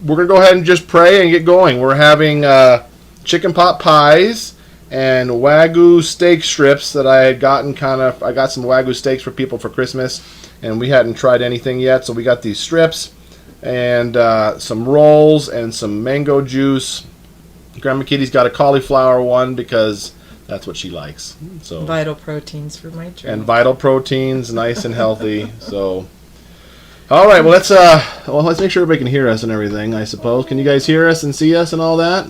we're going to go ahead and just pray and get going. We're having chicken pot pies and Wagyu steak strips that I had gotten I got some Wagyu steaks for people for Christmas, and we hadn't tried anything yet, so we got these strips and some rolls and some mango juice. Grandma Kitty's got a cauliflower one because that's what she likes. So vital proteins for my journey. And vital proteins, nice and healthy. So, all right. Well, let's make sure everybody can hear us and everything. I suppose. Can you guys hear us and see us and all that?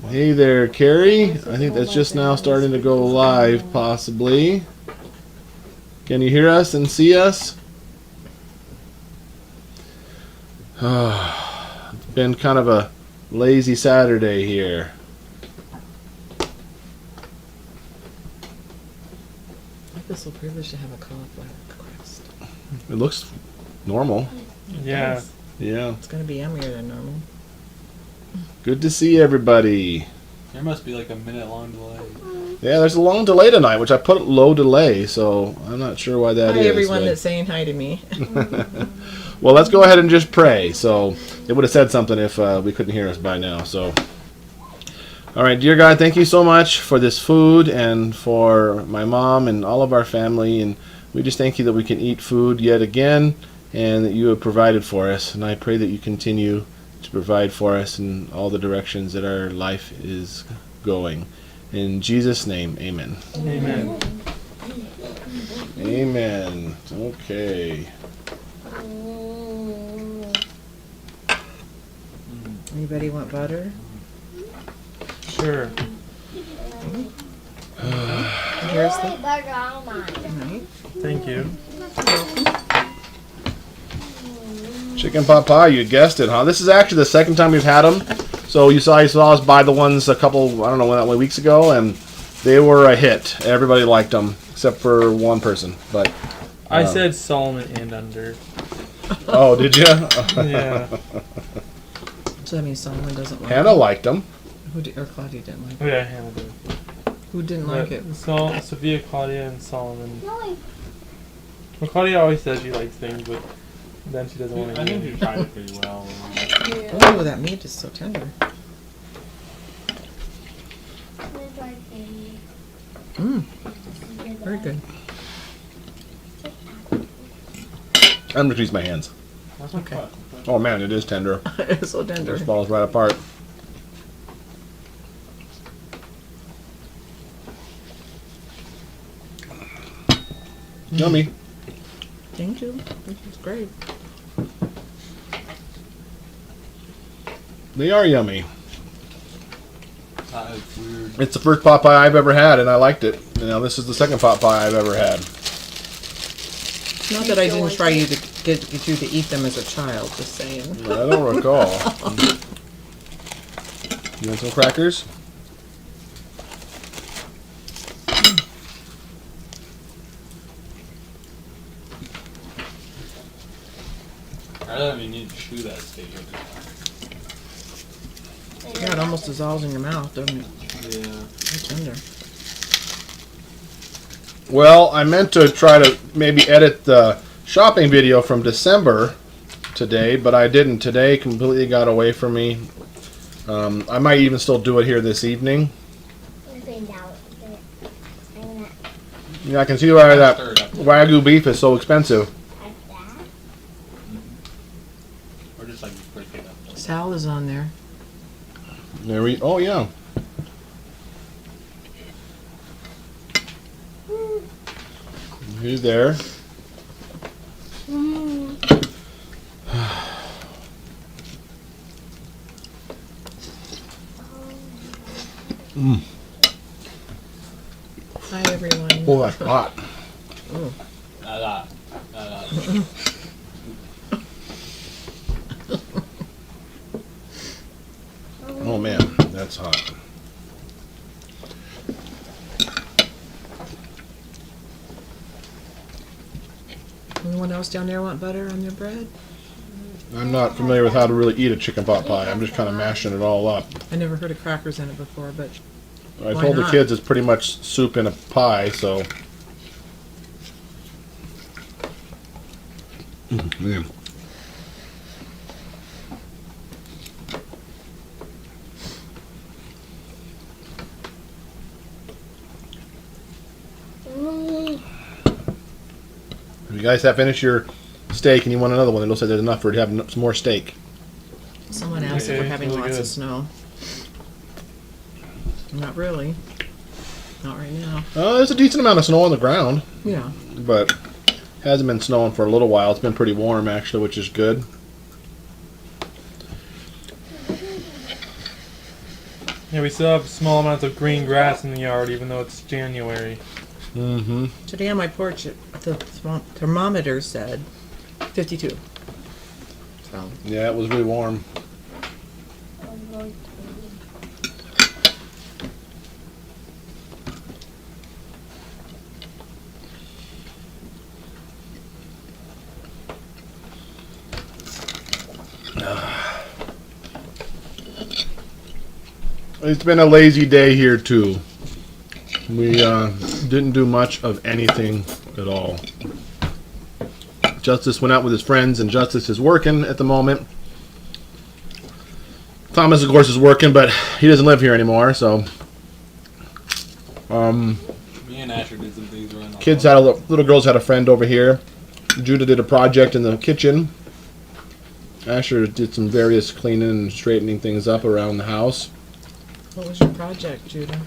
Hey there, Carrie. I think that's just now starting to go live, possibly. Can you hear us and see us? It's been kind of a lazy Saturday here. I feel so privileged to have a cauliflower crust. It looks normal. Yeah. Yeah. It's going to be yummier than normal. Good to see everybody. There must be like a minute-long delay. Yeah, there's a long delay tonight, which I put low delay, so I'm not sure why that is. Hi, everyone that's saying hi to me. Well, let's go ahead and just pray. So it would have said something if we couldn't hear us by now. So, all right, dear God, thank you so much for this food and for my mom and all of our family. And we just thank you that we can eat food yet again and that you have provided for us. And I pray that you continue to provide for us in all the directions that our life is going. In Jesus' name, amen. Amen. Amen. Okay. Anybody want butter? Sure. Here's the... Right. Thank you. Chicken pot pie, you guessed it, huh? This is actually the second time we've had them. So you saw us buy the ones a couple, I don't know, weeks ago, and they were a hit. Everybody liked them, except for one person. But I said Solomon and under. Oh, did you? Yeah. So that means Solomon doesn't like Hannah it. liked them. Or Claudia didn't like Oh it. yeah, Hannah did. Who didn't like it? Sophia, Claudia, and Solomon. Well, Claudia always says she likes things, but then she doesn't want to I eat think you it. tried it pretty well. Oh, that meat is so tender. Mmm. Very good. I'm going to use my hands. Okay. Oh, man, it is tender. It's so tender. It just falls right apart. Yummy. Thank you. It's great. They are yummy. It's weird. It's the first pot pie I've ever had, and I liked it. Now this is the second pot pie I've ever had. Not that I didn't try you to get you to eat them as a child, just saying. I don't recall. You want some crackers? I don't even need to chew that steak. Yeah, it almost dissolves in your mouth, doesn't it? Yeah. It's tender. Well, I meant to try to maybe edit the shopping video from December today, but I didn't. Today completely got away from me. I might even still do it here this evening. Yeah, I can see why that Wagyu beef is so expensive. Or just like break it up. Sal is on there. There we. Oh yeah. He's there. Mm. Hi, everyone. Oh, that's hot. Oh. Oh man, that's hot. Anyone else down there want butter on their bread? I'm not familiar with how to really eat a chicken pot pie. I'm just kind of mashing it all up. I never heard of crackers in it before, but I why told the not? kids it's pretty much soup in a pie, so. Yeah. If you guys have finished your steak and you want another one, it looks like there's enough for you to have some more steak. Someone asked if we're having really lots good. of snow. Not really. Not right now. There's a decent amount of snow on the ground, Yeah. but hasn't been snowing for a little while. It's been pretty warm, actually, which is good. Yeah, we still have small amounts of green grass in the yard, even though it's January. Mm-hmm. Today on my porch, the thermometer said 52. So, Yeah, it was really warm. It's been a lazy day here too. We didn't do much of anything at all. Justus went out with his friends, and Justus is working at the moment. Thomas, of course, is working, but he doesn't live here anymore, so Me and Asher did some things around the kids house. had little girls had a friend over here. Judah did a project in the kitchen. Asher did some various cleaning and straightening things up around the house. what was your project, Judah?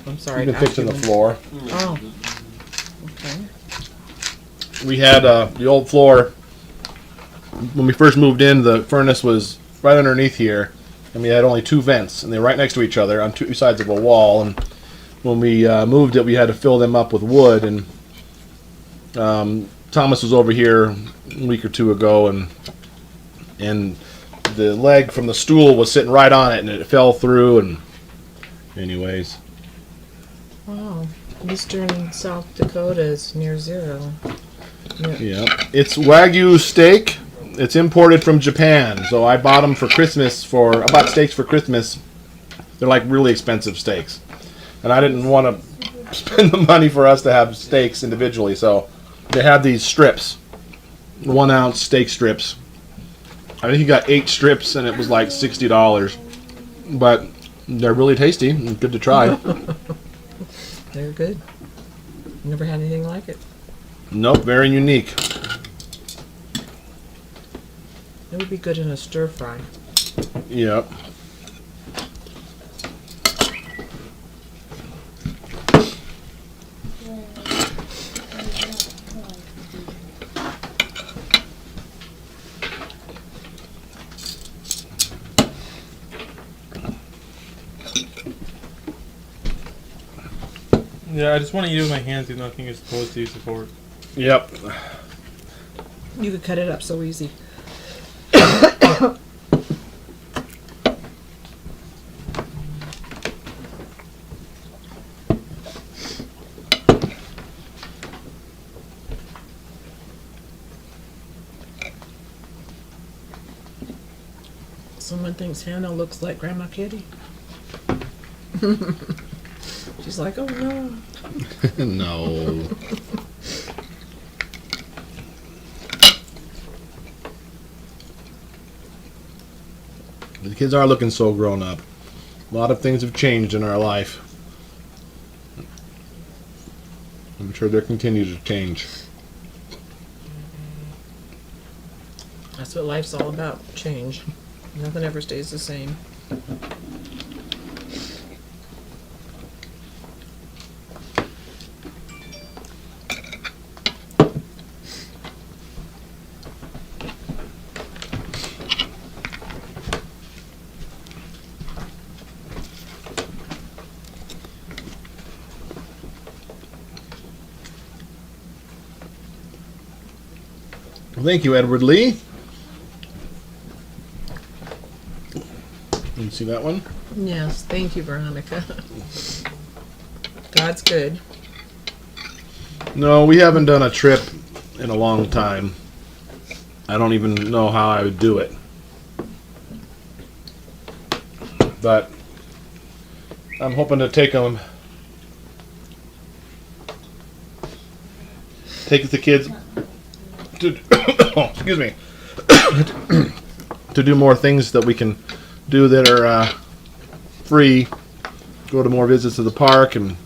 I'm sorry. He's been to ask fixing you the when- floor. Oh. Okay. We had the old floor. When we first moved in, the furnace was right underneath here, and we had only two vents, and they were right next to each other on two sides of a wall. And when we moved it, we had to fill them up with wood. And Thomas was over here a week or two ago, and the leg from the stool was sitting right on it, and it fell through. And anyways, Wow. Eastern South Dakota is near zero. yeah, it's Wagyu steak. It's imported from Japan, so I bought them for Christmas. I bought steaks for Christmas. They're like really expensive steaks, and I didn't want to spend the money for us to have steaks individually. So they have these strips, 1 ounce steak strips. I think you got 8 strips, and it was like $60. But they're really tasty and good to try. They're good. Never had anything like it. Nope, very unique. It would be good in a stir fry. Yep. Yeah, I just want to eat it with my hands, even though I think you're supposed to use a fork. Yep. You could cut it up so easy. Someone thinks Hannah looks like Grandma Kitty. She's like, oh no. No. The kids are looking so grown up. A lot of things have changed in our life. I'm sure they'll continue to change. That's what life's all about, change. Nothing ever stays the same. Well, thank you, Edward Lee. You see that one? Yes, thank you, Veronica. God's good. No, we haven't done a trip in a long time. I don't even know how I would do it. But I'm hoping to take the kids to excuse me, to do more things that we can do that are free. Go to more visits to the park and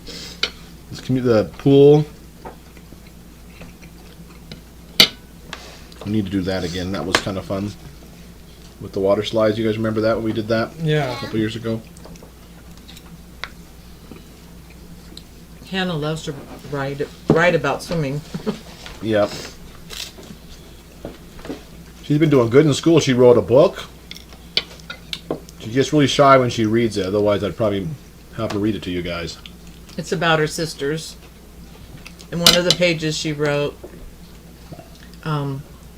the pool. We need to do that again. That was kind of fun with the water slides. You guys remember that when we did that a Yeah. couple years ago? Hannah loves to write about swimming. Yep. She's been doing good in school. She wrote a book. She gets really shy when she reads it. Otherwise, I'd probably have to read it to you guys. It's about her sisters. In one of the pages she wrote,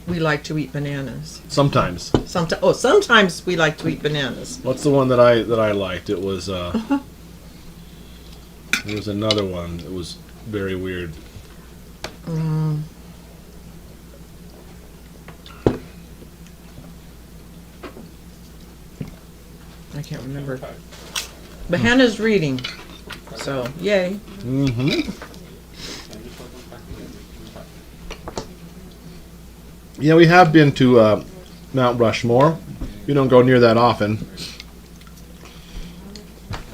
we like to eat bananas. Sometimes. Sometimes we like to eat bananas. What's the one that I liked? It was there was another one. It was very weird. I can't remember. But Hannah's reading, so yay. Mm-hmm. Yeah, we have been to Mount Rushmore. We don't go near that often.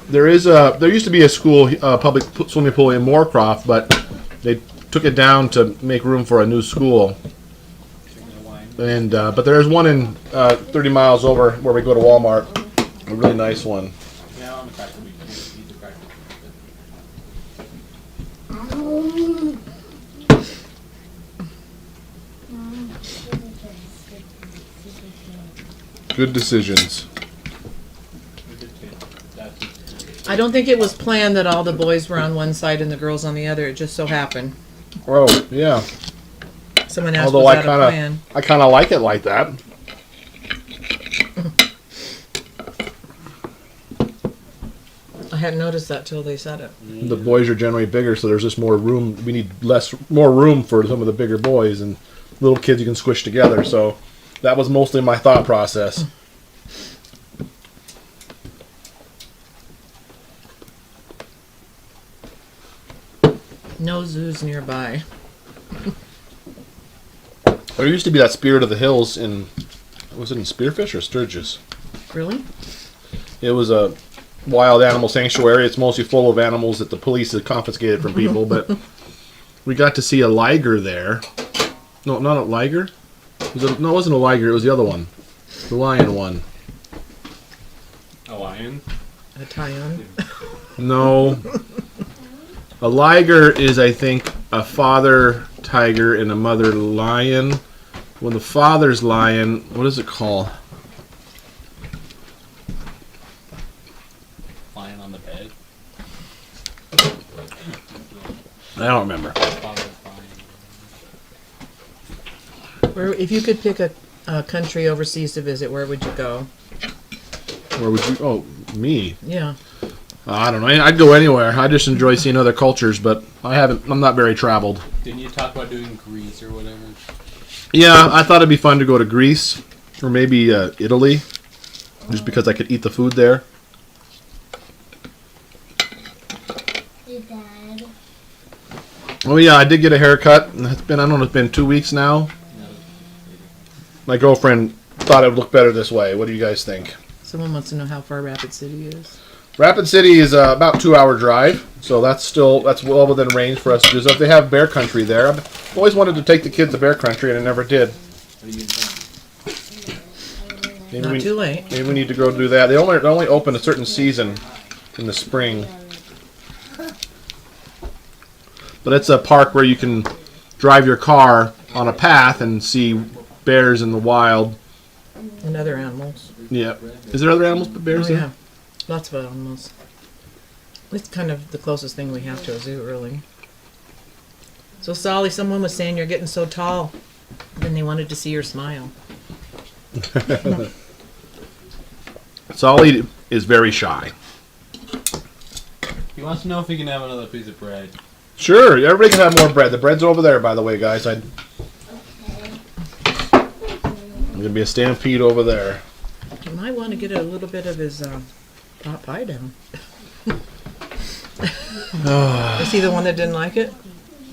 There used to be a school, public swimming pool in Moorcroft, but they took it down to make room for a new school. And but there's one in 30 miles over where we go to Walmart. A really nice one. Good decisions. I don't think it was planned that all the boys were on one side and the girls on the other. It just so happened. Oh, yeah. Someone asked, Although was that a plan? I kind of like it like that. I hadn't noticed that till they said it. The boys are generally bigger, so there's just more room. We need more room for some of the bigger boys, and little kids you can squish together. So that was mostly my thought process. No zoos nearby. There used to be that Spirit of the Hills was it in Spearfish or Sturgis? Really? It was a wild animal sanctuary. It's mostly full of animals that the police had confiscated from people, but we got to see a liger there. No, not a liger. No, it wasn't a liger. It was the other one. The lion one. A lion? A tie-on? No. A liger is, I think, a father tiger and a mother lion. When the father's lion, what is it called? Lion on the bed? I don't remember. Father's lion. Where, if you could pick a country overseas to visit, where would you go? Where would you? Oh, me. Yeah. I don't know. I'd go anywhere. I just enjoy seeing other cultures, but I'm not very traveled. Didn't you talk about doing Greece or whatever? Yeah, I thought it'd be fun to go to Greece or maybe Italy, just because I could eat the food there. Hey, Dad. Oh yeah, I did get a haircut. It's been 2 weeks now. My girlfriend thought it would look better this way. What do you guys think? Someone wants to know how far Rapid City is. Rapid City is about 2 hour drive, so that's well within range for us to do. So if they have bear country there, I've always wanted to take the kids to bear country, and I never did. Not too late. Maybe we need to go do that. They only open a certain season in the spring, but it's a park where you can drive your car on a path and see bears in the wild. And other animals. Yeah. Is there other animals but bears Oh, there? yeah. Lots of animals. It's kind of the closest thing we have to a zoo, really. So, Solly, someone was saying you're getting so tall, and they wanted to see your smile. Solly is very shy. He wants to know if he can have another piece of bread. Sure, everybody can have more bread. The bread's over there, by the way, guys. There's gonna be a stampede over there. You might want to get a little bit of his pot pie down. Is he the one that didn't like it?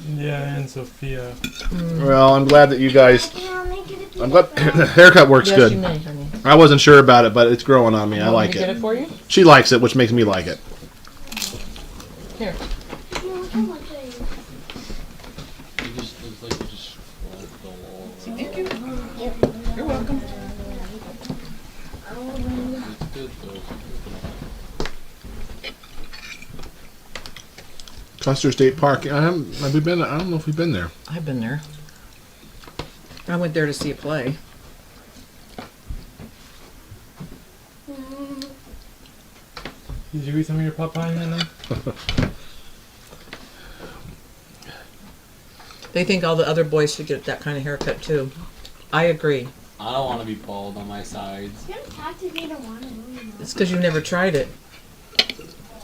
Yeah, and Sophia. Well, I'm glad that you guys. I'll make it a piece I'm glad of bread. the haircut works Yes, good. you may, honey. I wasn't sure about it, but it's growing on me. I Want me like to get it. it for you? She likes it, which makes me like it. Here. No, look how much I use. You just, it's like you just scroll the wall. Thank you. You're welcome. It's good though. Custer State Park. Have we been? I don't know if we've been there. I've been there. I went there to see a play. Did you eat some of your pot pie, Hannah? They think all the other boys should get that kind of haircut too. I agree. I don't want to be bald on my sides. You don't have to be the one who It's because you've never tried it.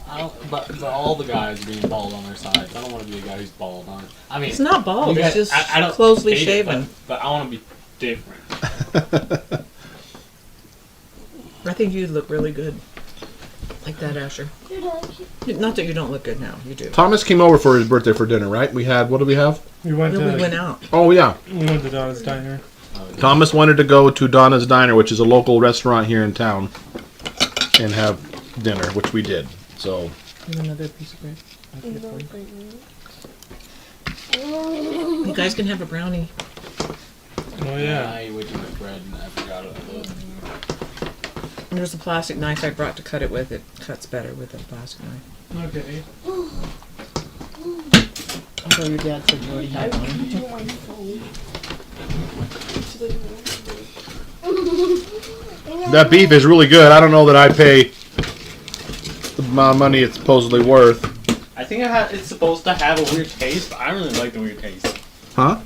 I don't, but all the guys are being bald on their sides. I don't want to be a guy who's bald on. I mean, It's not bald. you It's guys- just I don't closely hate it, shaven. but I want to be different. I think you'd look really good. Like that, Asher. Not that you don't look good now. You do. Thomas came over for his birthday for dinner, right? We had. What did we have? We went No, to we went out. Oh yeah. we went to Donna's Diner. Thomas wanted to go to Donna's Diner, which is a local restaurant here in town, and have dinner, which we did. So You want another piece of bread? I'll get it for you. You guys can have a brownie. Oh yeah. I ate way too much bread and I forgot it. There's a plastic knife I brought to cut it with. It cuts better with a plastic knife. Okay. Although your dad said you already had one. that beef is really good. I don't know that I pay the amount of money it's supposedly worth. I think it's supposed to have a weird taste, but I really like the weird taste. Huh?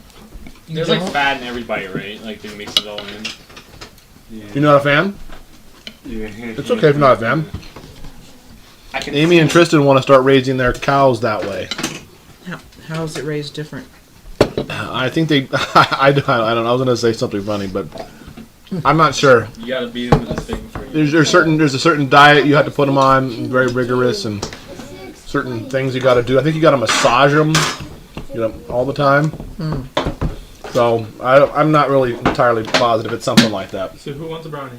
There's like fat in every bite, right? Like they mix it all in. You're not a fan? Yeah. It's okay if you're not a fan. I can Amy and Tristan want to start raising their cows that way. How is it raised different? I think they. I don't know. I was going to say something funny, but I'm not sure. You gotta beat them with a stick before you. There's a certain diet you have to put them on, very rigorous, and certain things you got to do. I think you got to massage them, all the time. So I'm not really entirely positive it's something like that. So who wants a brownie?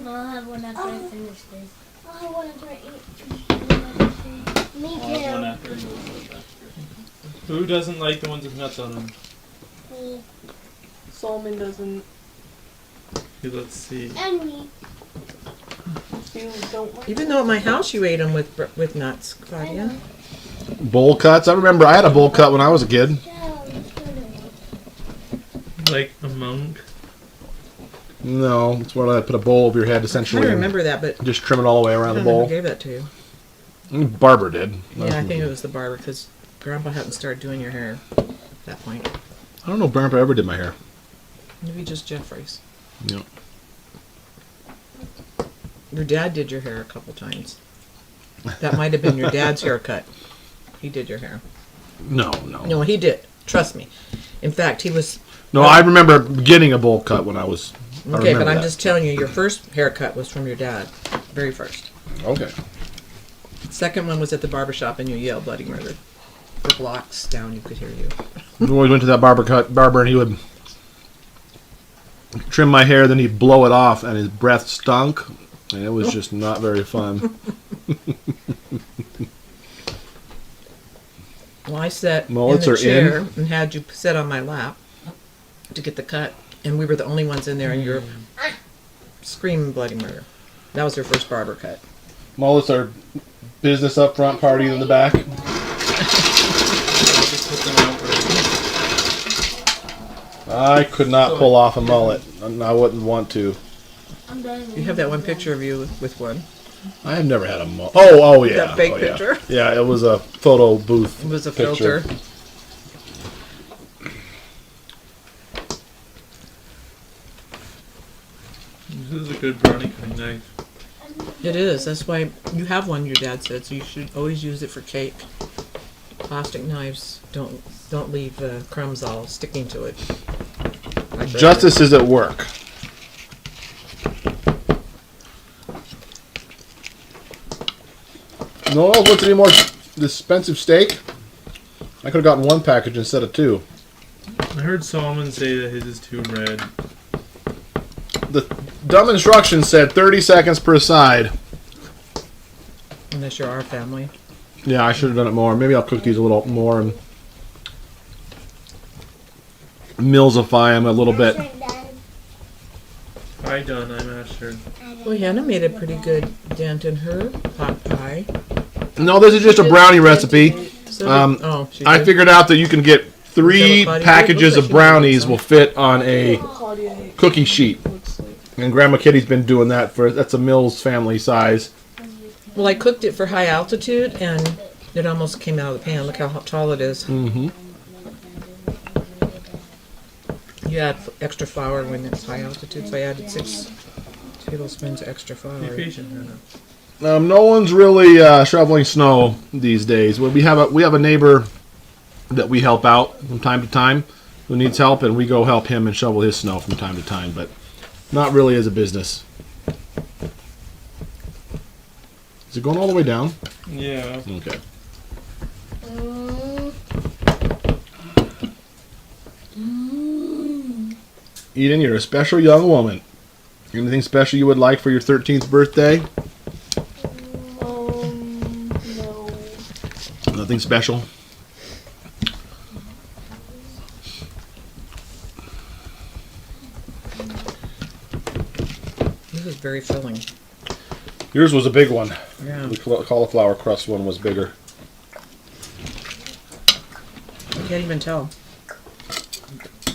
I'll have one after I finish this. I'll have one after I eat. Me I'll have one too. after and go for that. Who doesn't like the ones with nuts on them? Me. Solomon doesn't. Okay, let's see. And me. You don't like. Even though at my house you ate them with nuts, I Claudia. know. Bowl cuts. I remember I had a bowl cut when I was a kid. Yeah, let's put it. Like a monk. No, it's where I put a bowl over your head I essentially. don't and remember that, but Just trim it all the way I around the don't know who bowl. gave that to you. Barber did. Yeah, I think it was the barber because Grandpa hadn't started doing your hair at that point. I don't know if Grandpa ever did my hair. Maybe just Jeffrey's. Yeah. Your dad did your hair a couple times. That might have been your dad's haircut. He did your hair. No. No, he did. Trust me. In fact, he was No, I remember getting a bowl cut when I was. I okay. But remember I'm that. just telling you, your first haircut was from your dad, very first. Okay. Second one was at the barber shop, and you yelled bloody murder. For blocks down, you could hear you. We always went to that barber, and he would trim my hair, then he'd blow it off, and his breath stunk, and it was just not very fun. Well, I sat Mullets in are the chair in? and had you sit on my lap to get the cut, and we were the only ones in there, and you're screaming bloody murder. That was your first barber cut. Mullets are business up front, party in the back. I'll just put them out. I could not pull off a mullet. I wouldn't want to. I'm done. You have that one picture of you with one. I have never had a mullet. Oh yeah. That fake Oh, yeah. picture? Yeah, it was a photo booth. It was a picture. filter. This is a good brownie cutting knife. It is. That's why you have one. Your dad said so. You should always use it for cake. Plastic knives don't leave crumbs all sticking to it. Like that. Justus is at work. No, what's any more expensive steak? I could have gotten one package instead of two. I heard Solomon say that his is too red. The dumb instructions said 30 seconds per side. Unless you're our family. Yeah, I should have done it more. Maybe I'll cook these a little more and milsify them a little bit. Pie done, I'm Asher. Well, Hannah made a pretty good dent in her pot pie. No, this is just a brownie recipe. So she I did. figured out that you can get 3 Is that what Claudia packages did? of brownies will fit on a Claudia cookie sheet. looks like. And Grandma Kitty's been doing that that's a Mills family size. Well, I cooked it for high altitude, and it almost came out of the pan. Look how tall it is. Mm-hmm. You add extra flour when it's high altitude, so I added 6 tablespoons extra Be flour. patient, Hannah. No one's really shoveling snow these days. Well, we have a neighbor that we help out from time to time who needs help, and we go help him and shovel his snow from time to time, but not really as a business. Is it going all the way down? Yeah. Okay. Eden, you're a special young woman. Anything special you would like for your 13th birthday? No. Nothing special? This is very filling. Yours was a big one. Yeah. The cauliflower crust one was bigger. You can't even tell.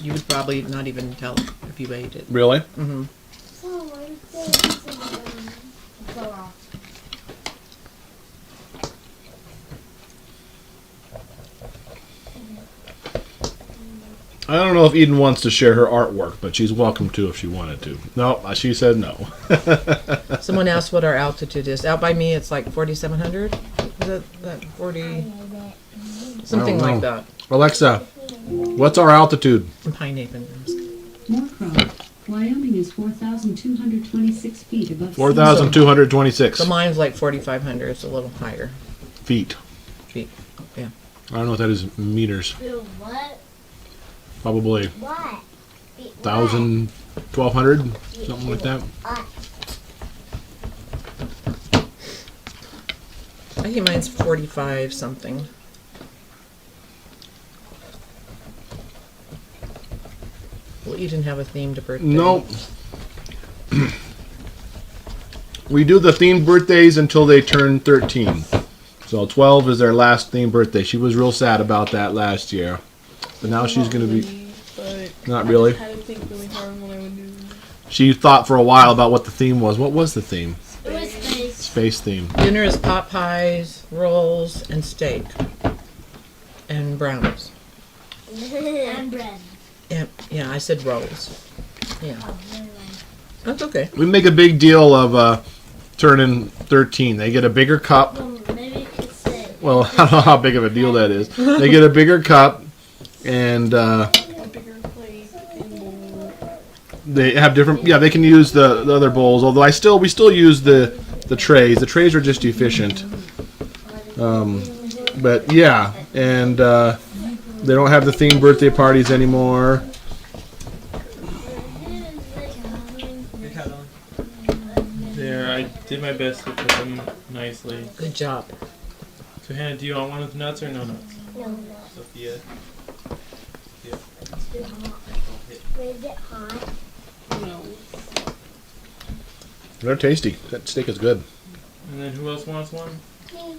You would probably not even tell if you ate it. Really? Mm-hmm. I don't know if Eden wants to share her artwork, but she's welcome to if she wanted to. No, she said no. Someone asked what our altitude is. Out by me, it's like 4,700. Is that 40? Something I don't like know. that. Alexa, what's our altitude? In Pine Haven. Moorcroft, Wyoming is 4,226 feet above 4,226 So mine's like 4,500. It's a little higher. feet. Feet. Yeah. I don't know what that is in meters. What? Probably What? 1,000, 1,200, something like that. I think mine's 45 something. Well, you didn't have a themed birthday. No. We do the themed birthdays until they turn 13. So 12 is their last themed birthday. She was real sad about that last year. But now she's going to be... But Not really. I had to think really hard when I would do. She thought for a while about what the theme was. What was the theme? It was space. Space theme. Dinner is pot pies, rolls, and steak. And brownies. And bread. Yeah, I said rolls. Yeah. That's okay. We make a big deal of turning 13. They get a bigger cup. Maybe you could say. Well, I don't know how big of a deal that is. They get a bigger cup, and A bigger plate and bowl. they have different. Yeah, they can use the other bowls. Although we still use the trays. The trays are just efficient. But yeah, and they don't have the themed birthday parties anymore. There, I did my best to put them nicely. Good job. So Hannah, do you want one with nuts or no nuts? No. Sophia. Is it hot? No. They're tasty. That steak is good. And then who else wants one? Me.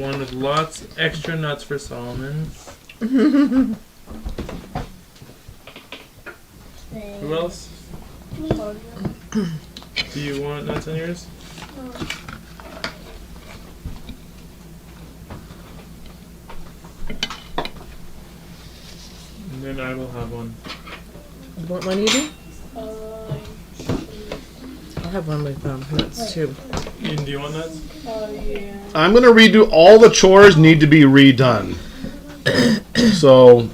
One with lots extra nuts for Solomon. Who else? Do you want nuts on yours? And then I will have one. You want one, Eden? Uh, I'll have one with nuts too. Ian, do you want nuts? yeah. I'm gonna redo all the chores. Need to be redone. So,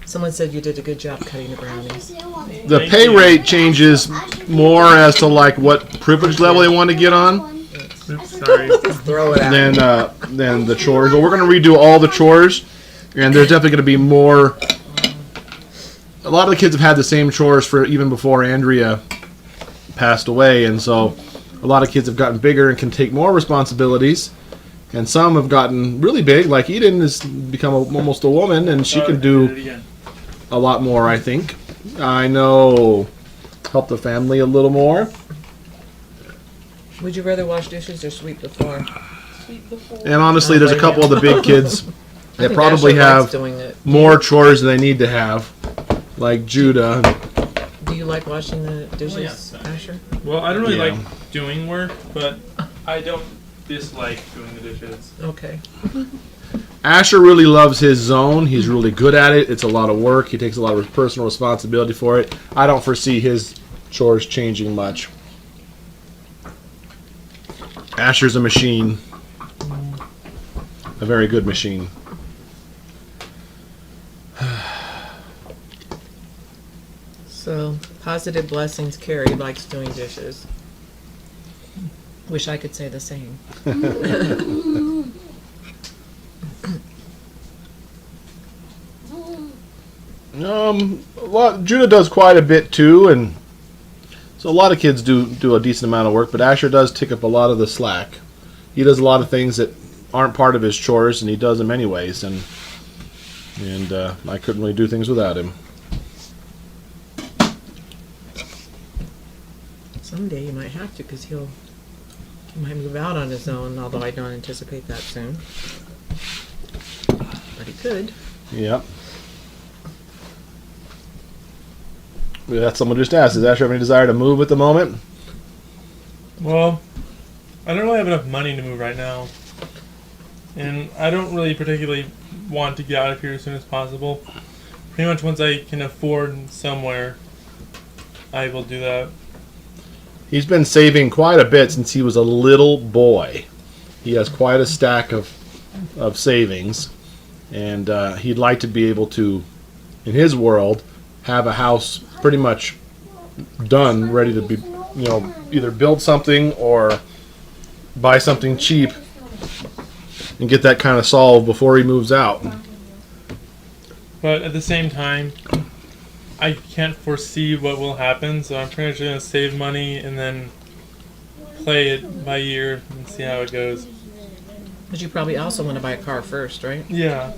Someone said you did a good job cutting the brownies. the Thank pay you. rate changes more as to like what privilege level they want to get on. Oops, sorry. Throw it out. Then the chores. But we're going to redo all the chores, and there's definitely going to be more. A lot of the kids have had the same chores for even before Andrea passed away, and so a lot of kids have gotten bigger and can take more responsibilities. And some have gotten really big, like Eden has become almost a woman, and she can do a lot more, I think. I know. Help the family a little more. Would you rather wash dishes or sweep the floor? Sweep the floor. And honestly, there's a couple of the big kids that think probably Ashley likes have doing it. more chores than they need to have, like Judah. Do you like washing the dishes, Asher? Well, I don't really Yeah. like doing work, but I don't dislike doing the dishes. Okay. Asher really loves his zone. He's really good at it. It's a lot of work. He takes a lot of personal responsibility for it. I don't foresee his chores changing much. Asher's a machine. A very good machine. So, positive blessings. Carrie likes doing dishes. Wish I could say the same. Judah does quite a bit too, and so a lot of kids do a decent amount of work, but Asher does take up a lot of the slack. He does a lot of things that aren't part of his chores, and he does them anyways, and I couldn't really do things without him. Someday you might have to, because he might move out on his own, although I don't anticipate that soon. But he could. Yep. That's someone just asked. Does Asher have any desire to move at the moment? Well, I don't really have enough money to move right now. And I don't really particularly want to get out of here as soon as possible. Pretty much once I can afford somewhere, I will do that. He's been saving quite a bit since he was a little boy. He has quite a stack of savings, and he'd like to be able to, in his world, have a house pretty much done, ready to be, either build something or buy something cheap and get that kind of solved before he moves out. But at the same time, I can't foresee what will happen, so I'm pretty much going to save money and then play it by ear and see how it goes. But you probably also want to buy a car first, right? Yeah.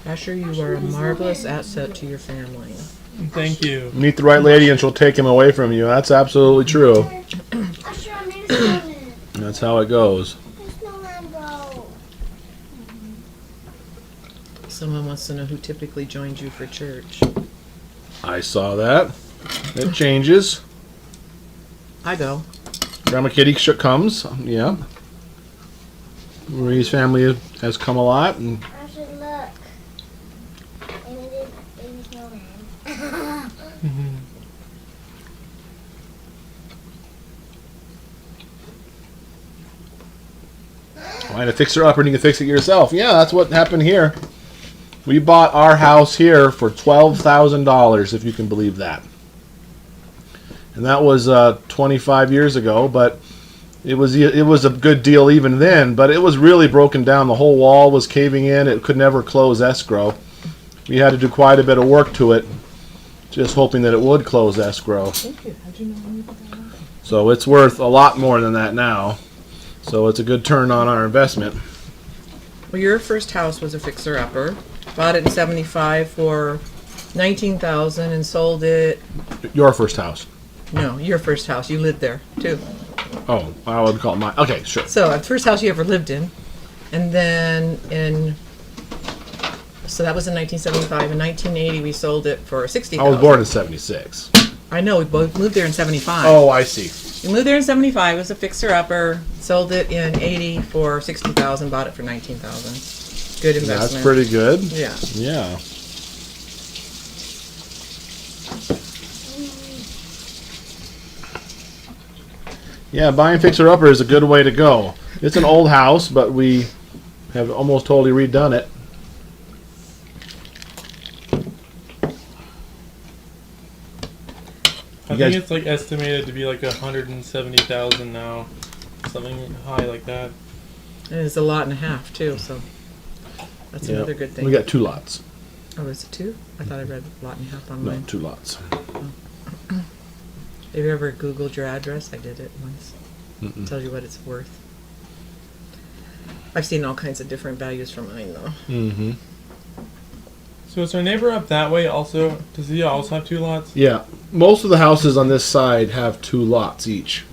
Asher, you are a marvelous asset to your family. Thank you. Meet the right lady and she'll take him away from you. That's absolutely true. Asher, I made a snowman. That's how it goes. The snowman go. Someone wants to know who typically joins you for church. I saw that. It changes. I go. Grandma Kitty comes. Yeah. Marie's family has come a lot, and Asher, look. And it is baby snowman. find a fixer-upper and you can fix it yourself. Yeah, that's what happened here. We bought our house here for $12,000, if you can believe that. And that was 25 years ago, but it was a good deal even then. But it was really broken down. The whole wall was caving in. It could never close escrow. We had to do quite a bit of work to it, just hoping that it would close escrow. Thank you. How'd you know? So it's worth a lot more than that now. So it's a good turn on our investment. Well, your first house was a fixer-upper. Bought it in '75 for $19,000 and sold it. Your first house. No, your first house. You lived there too. Oh, I would call it mine. Okay, sure. So the first house you ever lived in, and then so that was in 1975. In 1980, we sold it for $60,000. I was born in 76. I know, we both moved there in 75. Oh, I see. We moved there in 75. It was a fixer-upper. Sold it in 80 for $60,000. Bought it for $19,000. Good investment. That's pretty good. Yeah. Yeah. Yeah, buying fixer-upper is a good way to go. It's an old house, but we have almost totally redone it. I think it's like estimated to be like 170,000 now, something high like that. And it's a lot and a half too, so that's another good thing. We got 2 lots. Oh, is it 2? I thought I read a lot and a half on No, mine. 2 lots. Have you ever Googled your address? I did it once. Mm-mm. Tells you what it's worth. I've seen all kinds of different values for mine though. Mm-hmm. So is our neighbor up that way also? Does he also have 2 lots? Yeah, most of the houses on this side have 2 lots each.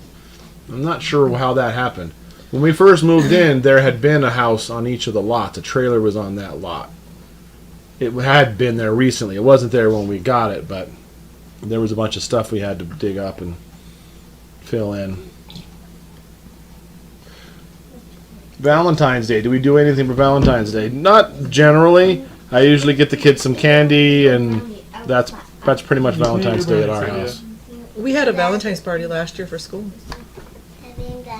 I'm not sure how that happened. When we first moved in, there had been a house on each of the lots. A trailer was on that lot. It had been there recently. It wasn't there when we got it, but there was a bunch of stuff we had to dig up and fill in. Valentine's Day. Do we do anything for Valentine's Day? Not generally. I usually get the kids some candy, and that's pretty much Valentine's Day at our house. We had a Valentine's party last year for school.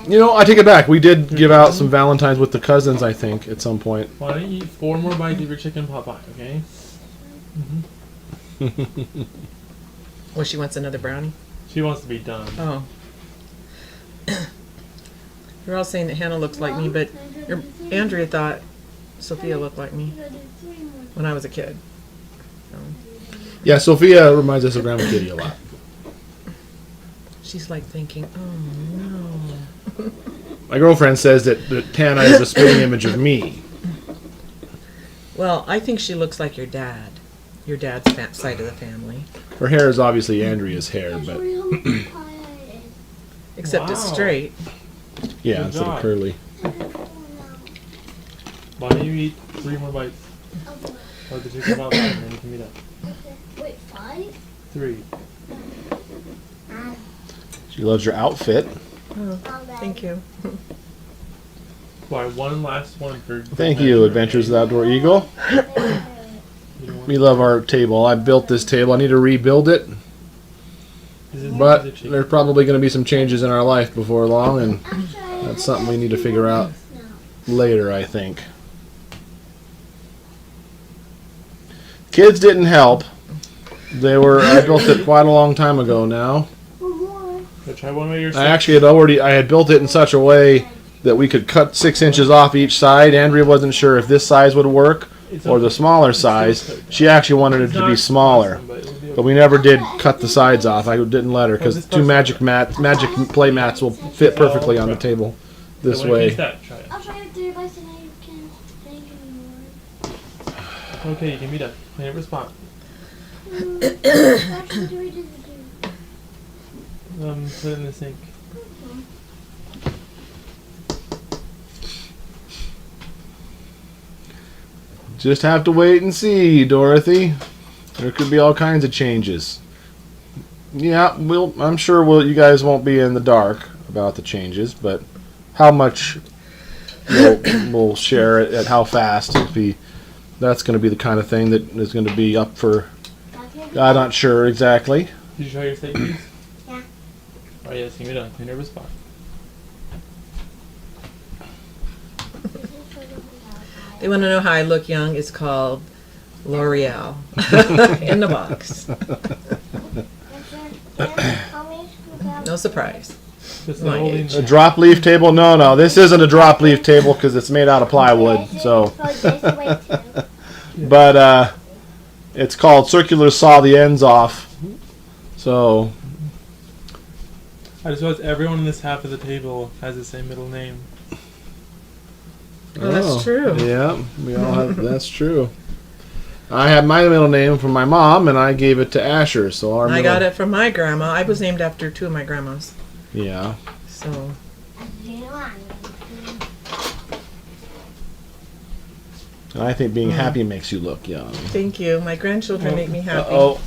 You know, I take it back. We did give out some Valentines with the cousins, I think, at some point. Why don't you eat 4 more bites of your chicken pot pie, okay? Well, she wants another brownie. She wants to be done. Oh. You're all saying that Hannah looks like me, but Andrea thought Sophia looked like me when I was a kid. So, Yeah, Sophia reminds us of Grandma Kitty a lot. she's like thinking, oh no. My girlfriend says that Tana is a spitting image of me. Well, I think she looks like your dad. Your dad's side of the family. Her hair is obviously Andrea's hair, but Except it's Wow. straight. yeah, Good instead job. of curly. Why don't you eat 3 more bites of the chicken pot pie and then you can meet up. Wait, 5? 3. She loves your outfit. Oh, thank you. Why, one last one for... Thank you, Adventures of the Outdoor Eagle. We love our table. I built this table. I need to rebuild it, but there's probably going to be some changes in our life before long, and that's something we need to figure out later, I think. Kids didn't help. I built it quite a long time ago now. Try one way I had built it in such a way that we could cut 6 inches off each side. Andrea wasn't sure if this size would work or the smaller size. She actually wanted it to be smaller, but we never did cut the sides off. I didn't let her because 2 magic play mats will fit perfectly on the table this way. I'll try it 3 bites and I can't think anymore. Okay, you can meet up. Favorite spot. Actually, do we do the Put it in the sink. Just have to wait and see, Dorothy. There could be all kinds of changes. Yeah, I'm sure you guys won't be in the dark about the changes, but how much we'll share it at how fast that's going to be the kind of thing that is going to be up for. I'm not sure exactly. Did you try your steak, please? Yeah. Oh yes, you meet up. Favorite spot. They want to know how I look young. It's called L'Oreal in the box. No surprise. Just My holding age. A drop leaf table? No, this isn't a drop leaf table because it's made out of plywood. So, but it's called circular saw the ends off. So, I just realized everyone in this half of the table has the same middle name. Oh, that's true. Yeah, we all have. That's true. I had my middle name from my mom, and I gave it to Asher. So I got it from my grandma. I was named after 2 of my grandmas. Yeah. So And I think being happy makes you look young. thank you. My grandchildren make me happy. Oh.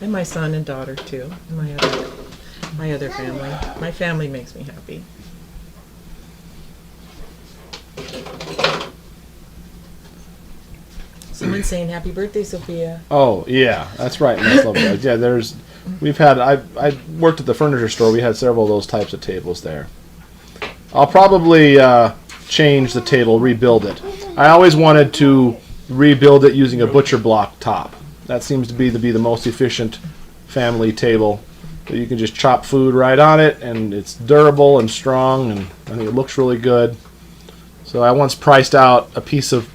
And my son and daughter too. And my other family. My family makes me happy. Someone's saying happy birthday, Sophia. Oh yeah, that's right. Nice lovely guys. Yeah, I worked at the furniture store. We had several of those types of tables there. I'll probably change the table, rebuild it. I always wanted to rebuild it using a butcher block top. That seems to be the most efficient family table. So you can just chop food right on it, and it's durable and strong, and I think it looks really good. So I once priced out a piece of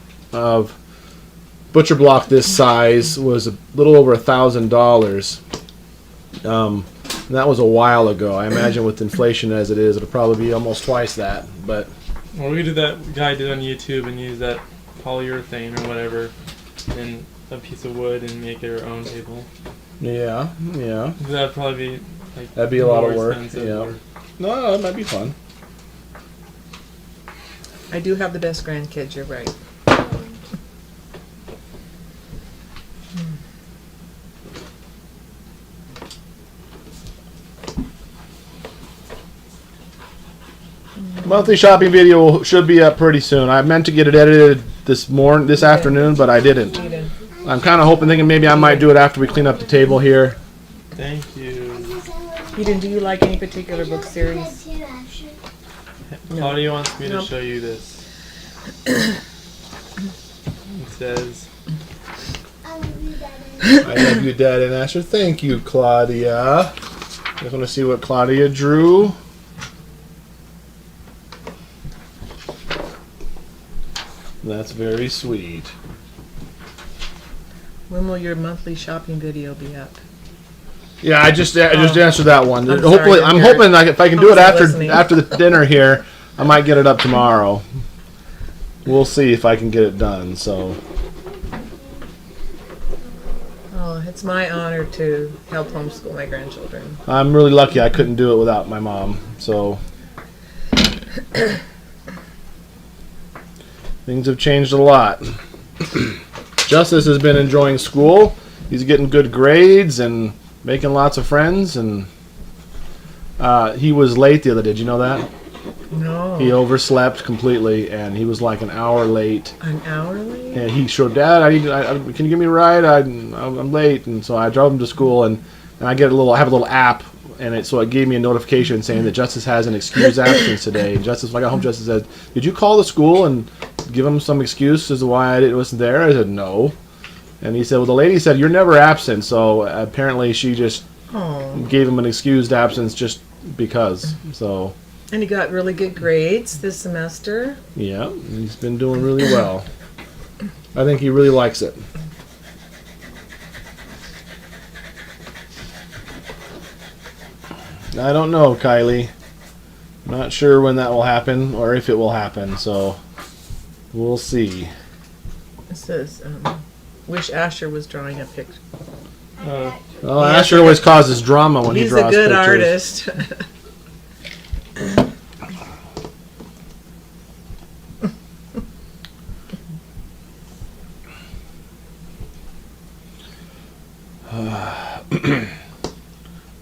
butcher block this size, was a little over $1,000. That was a while ago. I imagine with inflation as it is, it'll probably be almost twice that. But Or we could do that guy did on YouTube and use that polyurethane or whatever and a piece of wood and make our own table. yeah. That'd probably be like That'd be a lot of more work. expensive Yeah. or- No, it might be fun. I do have the best grandkids, you're right. Monthly shopping video should be up pretty soon. I meant to get it edited this afternoon, but I didn't. I'm kind of thinking maybe I might do it after we clean up the table here. Thank you. Eden, do you like any particular book series? Claudia wants me to Nope. show you this. It says, I love you, Dad and Asher. Thank you, Claudia. Just want to see what Claudia drew. That's very sweet. When will your monthly shopping video be up? Yeah, I just answered that one. I'm Hopefully, sorry, I'm I'm hoping if I can do it wasn't after listening. after the dinner here, I might get it up tomorrow. We'll see if I can get it done. So Oh, it's my honor to help homeschool my grandchildren. I'm really lucky I couldn't do it without my mom. So things have changed a lot. Justus has been enjoying school. He's getting good grades and making lots of friends. And he was late the other day. Did you know that? No. He overslept completely, and he was like an hour late. An hour late? And he showed, Dad, can you give me a ride? I'm late. And so I drove him to school, and I have a little app, and it gave me a notification saying that Justus has an excused absence today. And Justus, when I got home, Justus said, "Did you call the school and give them some excuse as to why I wasn't there?" I said, "No." And he said, "Well, the lady said you're never absent, so apparently she just Oh. gave him an excused absence just because." So And he got really good grades this semester. yeah, he's been doing really well. I think he really likes it. I don't know, Kylie. Not sure when that will happen or if it will happen, so we'll see. It says, wish Asher was drawing a picture. uh, Well, Yeah, Asher always causes drama when he He's draws a good pictures. artist.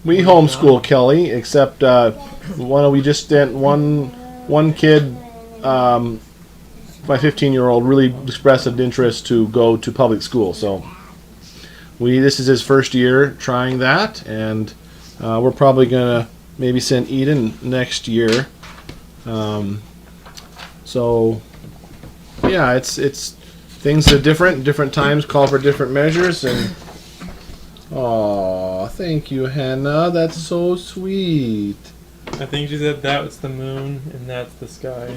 We homeschool Kelly, except we just sent one kid, my 15-year-old, really expressed an interest to go to public school. So this is his first year trying that, and we're probably gonna maybe send Eden next year. So yeah, it's things are different times call for different measures, and oh, thank you, Hannah. That's so sweet. I think she said that was the moon and that's the sky.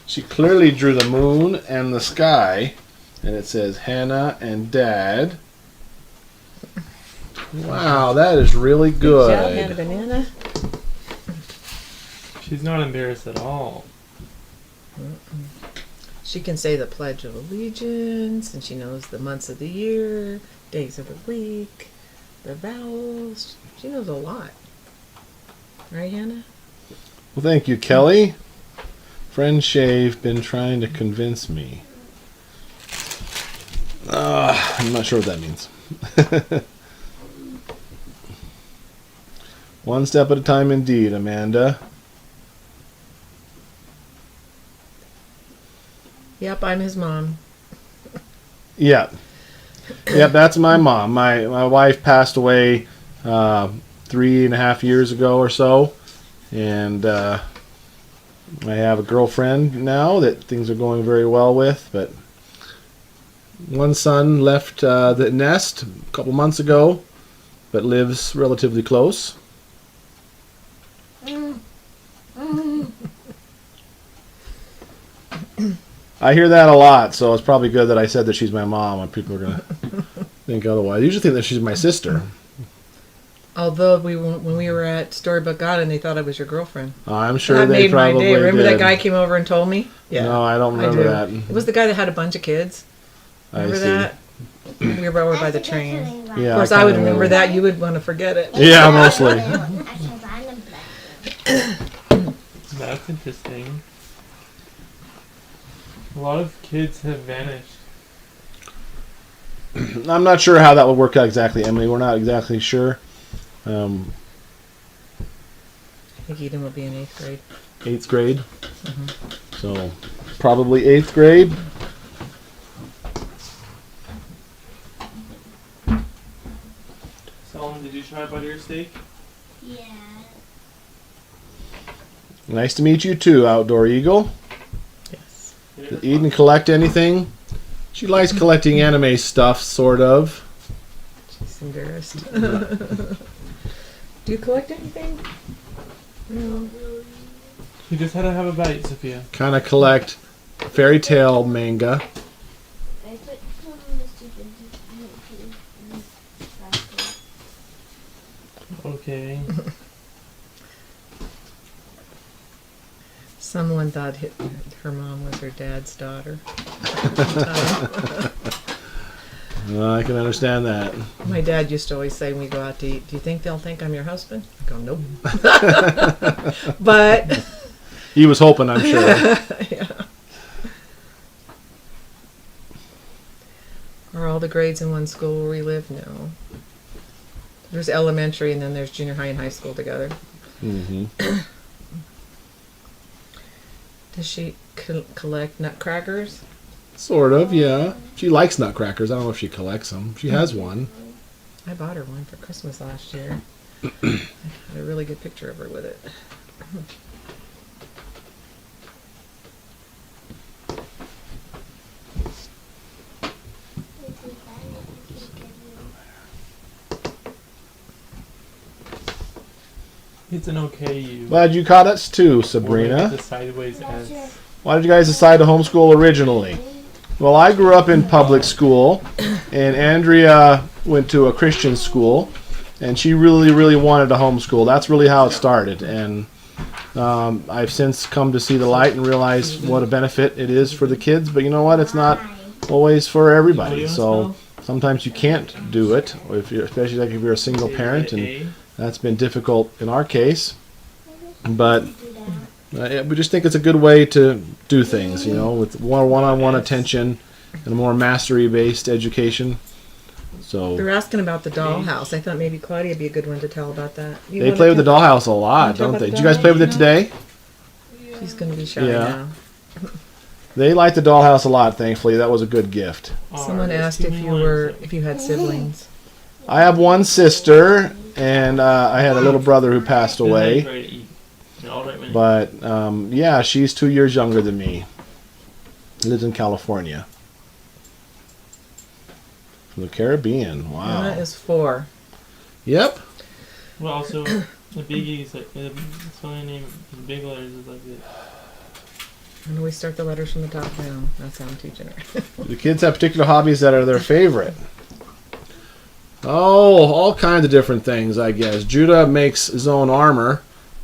She clearly drew the moon and the sky, and it says Hannah and Dad. Wow, that is really Good job, Hannah good. Banana. She's not embarrassed at all. She can say the Pledge of Allegiance, and she knows the months of the year, days of the week, the vowels. She knows a lot. Right, Hannah? Well, thank you, Kelly. Friend Shave been trying to convince me. I'm not sure what that means. One step at a time indeed, Amanda. Yep, I'm his mom. Yep. Yep, that's my mom. My wife passed away 3.5 years ago or so. And I have a girlfriend now that things are going very well with. But One son left the nest a couple months ago, but lives relatively close. I hear that a lot, so it's probably good that I said that she's my mom when people are going to think otherwise. I usually think that she's my sister. Although when we were at Storybook Island, they thought I was your girlfriend. I'm sure That they made my probably day. Remember did. that guy came over and told me? Yeah. No, I don't remember do. that. It was the guy that had a bunch of kids. Remember I see. that? We were over by the train. Yeah, Of course, I would remember that. You would want to forget it. Yeah, mostly. That's interesting. A lot of kids have vanished. I'm not sure how that would work out exactly, Emily. We're not exactly sure. I think Eden will be in 8th grade. 8th grade. So, probably 8th grade. Solomon, did you try butter steak? Yeah. Nice to meet you too, Outdoor Eagle. Yes. Did Eden collect anything? She likes collecting anime stuff, sort of. She's embarrassed. Do you collect anything? No. You just had to have a bite, Sophia. Kind of collect fairy tale manga. I put some of the stupid in this basket. Okay. Someone thought her mom was her dad's daughter. I can understand that. My dad used to always say when we go out to eat, "Do you think they'll think I'm your husband?" I go, "Nope." But He was hoping, I'm sure. yeah. Are all the grades in one school where we live? No. There's elementary and then there's junior high and high school together. hmm Does she collect nutcrackers? Sort of, yeah. She likes nutcrackers. I don't know if she collects them. She has one. I bought her one for Christmas last year. I had a really good picture of her with it. It's an okay you. Glad you caught us too, Or Sabrina. the sideways S. Why did you guys decide to homeschool originally? Well, I grew up in public school, and Andrea went to a Christian school, and she really, really wanted to homeschool. That's really how it started, and I've since come to see the light and realize what a benefit it is for the kids. But you know what? It's not always for everybody. So sometimes you can't do it, or if you're, especially like if you're a single parent, and that's been difficult in our case. But we just think it's a good way to do things, you know, with more one-on-one attention and a more mastery-based education. So They're asking about the dollhouse. I thought maybe Claudia would be a good one to tell about that. You they wanna play with the tell- dollhouse a lot, talk don't about they? the Did you guys play with it dollhouse today? She's going to be shy Yeah. now. They like the dollhouse a lot, thankfully. That was a good gift. Someone asked if you had siblings. I have one sister, and I had a little brother who passed away. But, yeah, she's 2 years younger than me. Lives in California. From the Caribbean. Wow. Anna is 4. Yep. Well, also, the biggies, like, the spelling name, the big letters is like this. And we start the letters from the top down. That's how I'm teaching her. The kids have particular hobbies that are their favorite. Oh, all kinds of different things, I guess. Judah makes his own armor.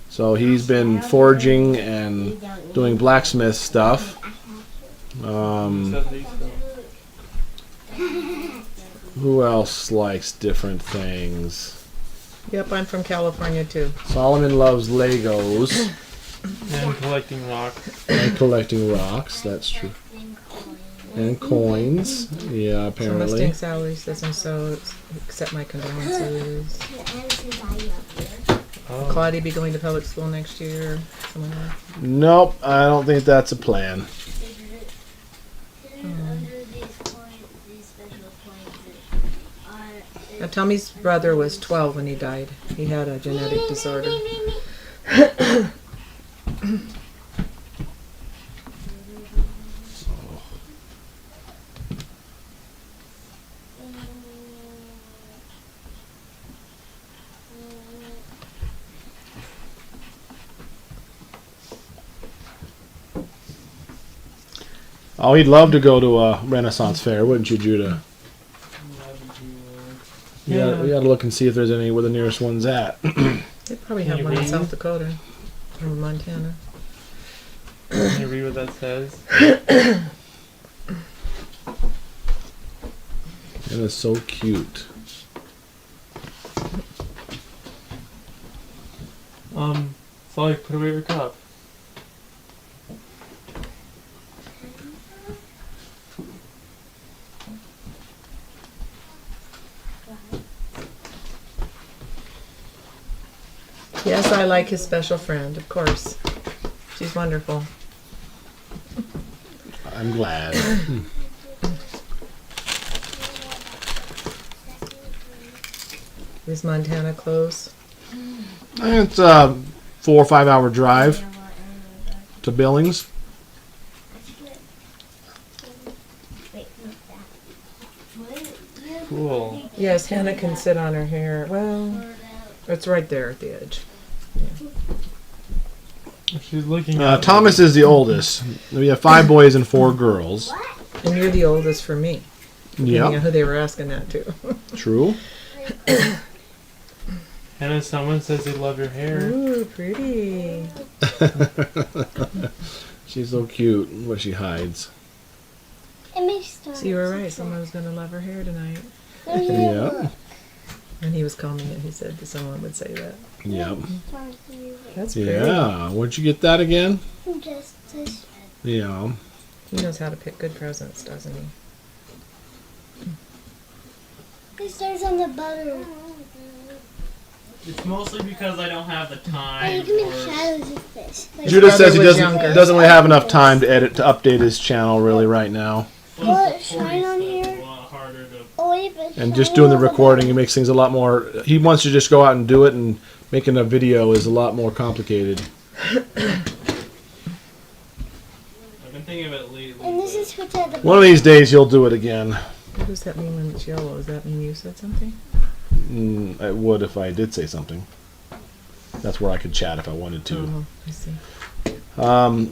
So he's been forging and doing blacksmith stuff. Who else likes different things? Yep, I'm from California too. Solomon loves Legos And collecting rocks. and collecting rocks. That's true. And coins. Yeah, So apparently. Mustang Sally says I'm so accept my condolences. Oh. Claudia be going to public school next year. Someone else. Nope, I don't think that's a plan. Now, Tommy's brother was 12 when he died. He had a genetic disorder. Oh, he'd love to go to a Renaissance fair, wouldn't you, Judah? Yeah. We gotta look and see if there's any where the nearest one's at. They probably Can have you one in read? South Dakota or Montana. Can you read what that says? It is so cute. So like, put away your cup. Yes, I like his special friend, of course. She's wonderful. I'm glad. Is Montana close? It's a 4 or 5 hour drive to Billings. Cool. Yes, Hannah can sit on her hair. Well, it's right there at the edge. She's looking at Thomas is the oldest. We have 5 boys and 4 girls. And you're the oldest for me. Depending on Yep, who they were asking that to. true. Hannah, someone says they love your hair. Ooh, pretty. She's so cute what she hides. It makes sense. So you were right. Someone was going to love her hair tonight. Yeah. And he was calming it. He said that someone would say that. Yep. That's pretty. Yeah. Where'd you get that again? Justus. Yeah. He knows how to pick good presents, doesn't he? It stays on the butter. It's mostly because I don't have the Oh, time. you can make or- shadows with this. Like, Judah says he brother was doesn't younger. doesn't really have enough time to update his channel really right now. What? Shine on here? A lot harder to. Oh, wait, but And just shine doing the on recording, it makes things a lot more. He wants to just go out and do it, and making a video is a lot more complicated. I've been thinking of it lately. And this is what's at the One of these days, he'll do it again. What does that mean when it's yellow? Does that mean you said something? I would if I did say something. That's where I could chat if I wanted to. Oh, I see.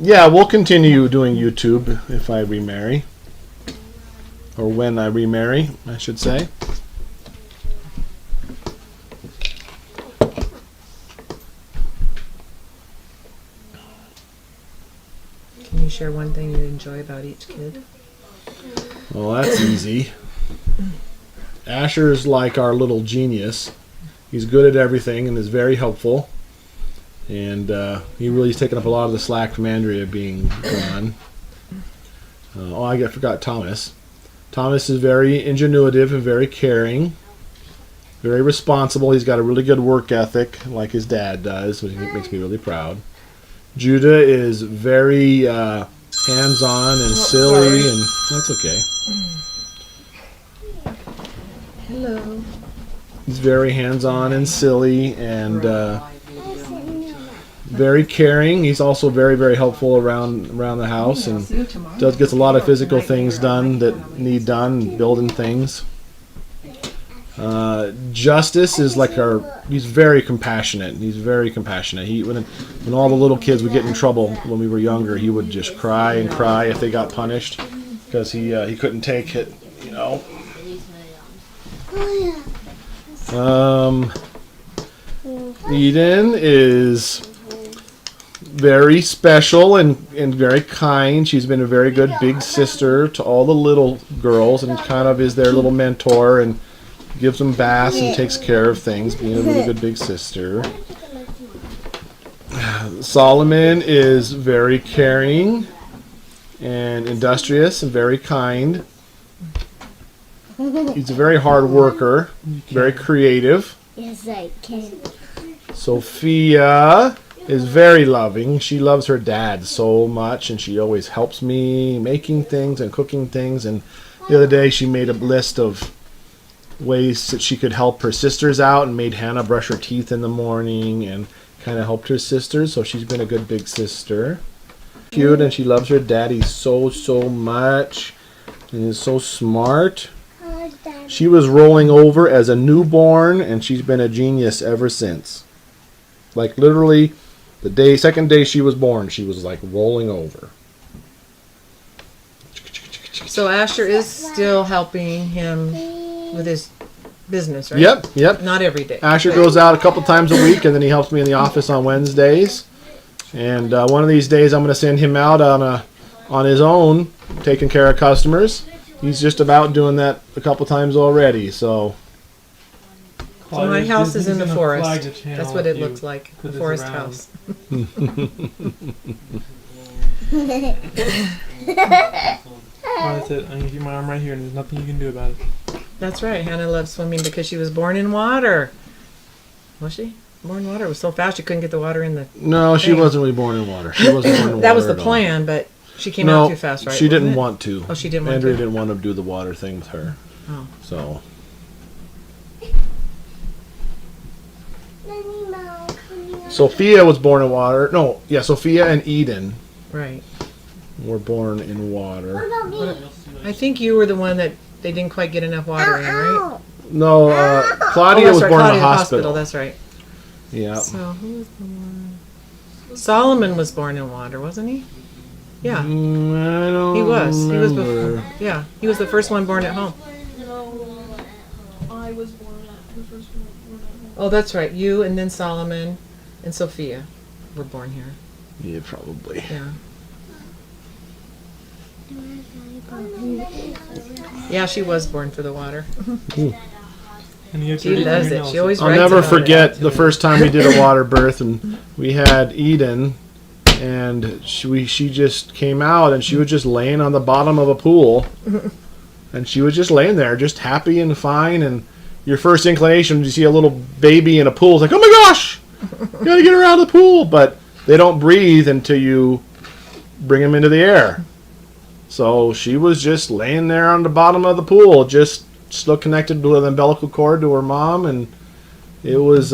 Yeah, we'll continue doing YouTube if I remarry. Or when I remarry, I should say. Can you share one thing you enjoy about each kid? Well, that's easy. Asher's like our little genius. He's good at everything and is very helpful. And he really's taken up a lot of the slack from Andrea being gone. I forgot Thomas. Thomas is very ingenuitive and very caring. Very responsible. He's got a really good work ethic like his dad does, which makes me really proud. Judah is very hands-on and silly, and that's okay. Hello. He's very hands-on and silly and very caring. He's also very, very helpful around the house and gets a lot of physical things done that need done, building things. Justus is like he's very compassionate. He's very compassionate. When all the little kids would get in trouble when we were younger, he would just cry and cry if they got punished because he couldn't take it, you know. Eden is very special and very kind. She's been a very good big sister to all the little girls and kind of is their little mentor and gives them baths and takes care of things, being a really good big sister. Solomon is very caring and industrious and very kind. He's a very hard worker, very creative. Yes, I can. Sophia is very loving. She loves her dad so much, and she always helps me making things and cooking things. And the other day, she made a list of ways that she could help her sisters out and made Hannah brush her teeth in the morning and kind of helped her sisters. So she's been a good big sister. Cute, and she loves her daddy so much and is so smart. She was rolling over as a newborn, and she's been a genius ever since. Like literally, second day she was born, she was like rolling over. So Asher is still helping him with his business, right? Yep. Not every day. Asher goes out a couple times a week, and then he helps me in the office on Wednesdays. And one of these days, I'm going to send him out on his own, taking care of customers. He's just about doing that a couple times already. So So my house is in the He's gonna forest. flag the channel That's what if it you looks like. The put this forest around. house. Oh, that's it. I'm gonna keep my arm right here, and there's nothing you can do about it. That's right. Hannah loves swimming because she was born in water. Was she? Born in water. It was so fast you couldn't get the water in the... no, she Dang. wasn't really born in water. She wasn't born in water. That was the at all. plan, but she came No, out too fast, right? she didn't Wasn't it? want to. Oh, she didn't want Andrea to? didn't want to do the water thing with her. Oh. So Sophia was born in water. No, yeah, Sophia and Eden Right. were born in water. I think you were the one that they didn't quite get enough water in, right? No, Claudia that's was right. born Claudia in a hospital. That's right. Yeah. So who was the one? Solomon was born in water, wasn't he? Yeah, I don't he was. He was remember. before. Yeah, he was the first one born at home. No, I was born at the first one born at home. Oh, that's right. You and then Solomon and Sophia were born here. Yeah, probably. Yeah. Yeah, she was born for the water. And you have She to loves it. She always I'll writes never about it. forget the first time we did a water birth, and we had Eden, and she just came out, and she was just laying on the bottom of a pool, and she was just laying there, just happy and fine. And your first inclination when you see a little baby in a pool is like, oh my gosh, you gotta get her out of the pool. But they don't breathe until you bring them into the air. So she was just laying there on the bottom of the pool, just still connected to the umbilical cord to her mom, and it was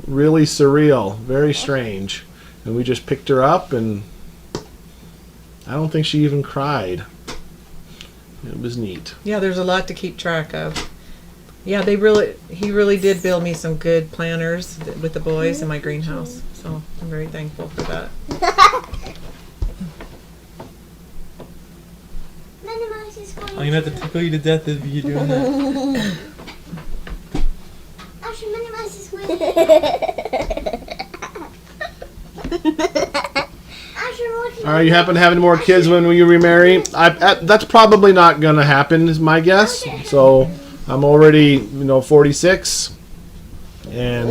really surreal, very strange. And we just picked her up, and I don't think she even cried. It was neat. Yeah, there's a lot to keep track of. Yeah, he really did build me some good planners with the boys in my greenhouse. So I'm very thankful for that. I'm gonna have to tickle you to death if you're doing that. All right, you happen to have any more kids when you remarry? That's probably not going to happen, is my guess. So I'm already, 46, and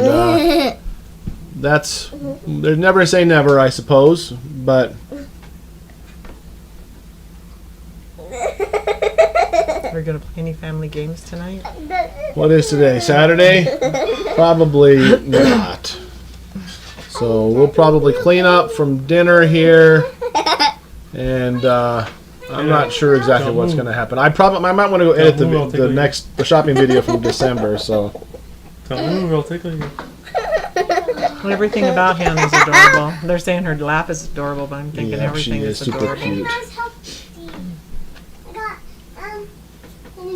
there's never say never, I suppose. But We're gonna play any family games tonight? what is today? Saturday? Probably not. So we'll probably clean up from dinner here, and I'm not sure exactly what's going to happen. I might want to go edit the shopping video from December. So Don't move, I'll tickle you. Well, everything about Hannah's adorable. They're saying her laugh is adorable, but I'm thinking yeah, everything she is is super adorable. cute.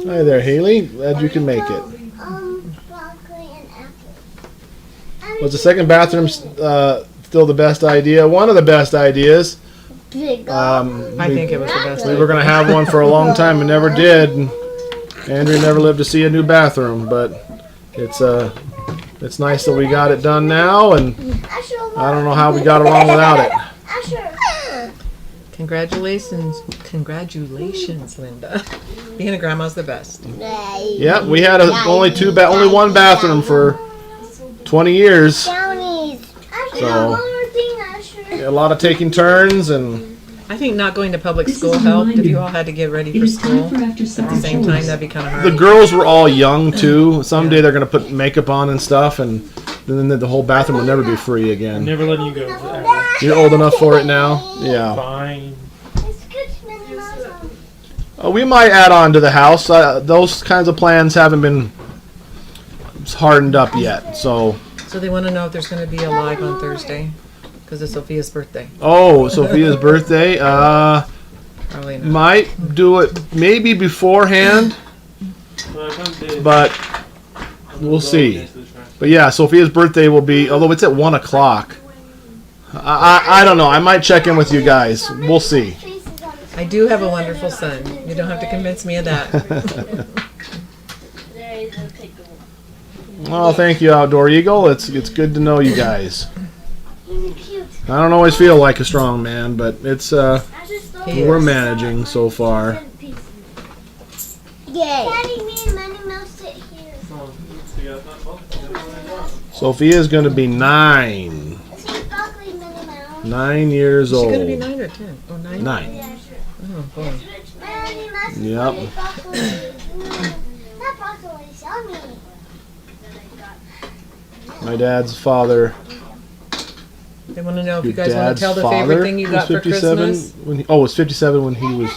Hi there, Haley. Glad you can make it. Broccoli and apple. Was the second bathroom still the best idea? One of the best ideas. I think it was the best. We were going to have one for a long time and never did. And Andrea never lived to see a new bathroom, but it's nice that we got it done now, and I don't know how we got along without it. Congratulations, Linda. Being a grandma's the best. Yeah, we had only one bathroom for 20 years. So a lot of taking turns, and I think not going to public This school is a helped. If reminder. you all had to get ready It for is time school for after at supper the same chores. time, that'd be kind of hard. the girls were all young too. Someday they're going to put makeup on and stuff, and then the whole bathroom will never be free I'm again. never letting you go forever. You're old enough for it now? Yeah. Fine. We might add on to the house. Those kinds of plans haven't been hardened up yet. So So they want to know if there's going to be a live on Thursday because it's Sophia's birthday. Sophia's birthday. Probably not. Might do it maybe beforehand, but we'll see. But yeah, Sophia's birthday will be, although it's at 1 o'clock. I don't know. I might check in with you guys. We'll see. I do have a wonderful son. You don't have to convince me of that. There is a pickle. Well, thank you, Outdoor Eagle. It's good to know you guys. He's cute. I don't always feel like a strong man, but it's I just stole He we're is. managing so far. Yay. Daddy, me and Minnie Mouse sit here. Sophia's going to be 9. See, Buckley, Minnie Mouse. 9 years Is she old. going to be 9 or 10? Oh, 9? 9. Yeah, sure. Oh, boy. Minnie Mouse is Yep. really Buckley. That Buckley is yummy. My dad's father. They want to know if Your you guys want dad's to tell the father favorite thing you was got for 57 Christmas. when he, oh, it was 57 when he was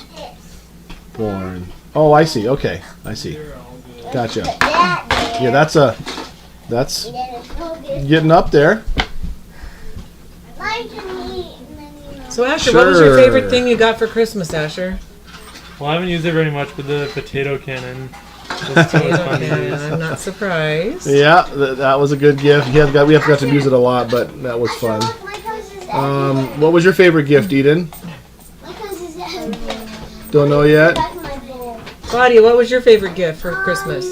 born. Oh, I see. Okay, I see. Gotcha. Yeah, that's getting up there. So, Asher, what was your Sure. favorite thing you got for Christmas, Asher? Well, I haven't used it very much, but the potato cannon was too much fun to Yeah, use. I'm not surprised. Yeah, that was a good gift. We have got to use it a lot, but that was fun. What was your favorite gift, Eden? Don't know yet. Claudia, what was your favorite gift for Christmas?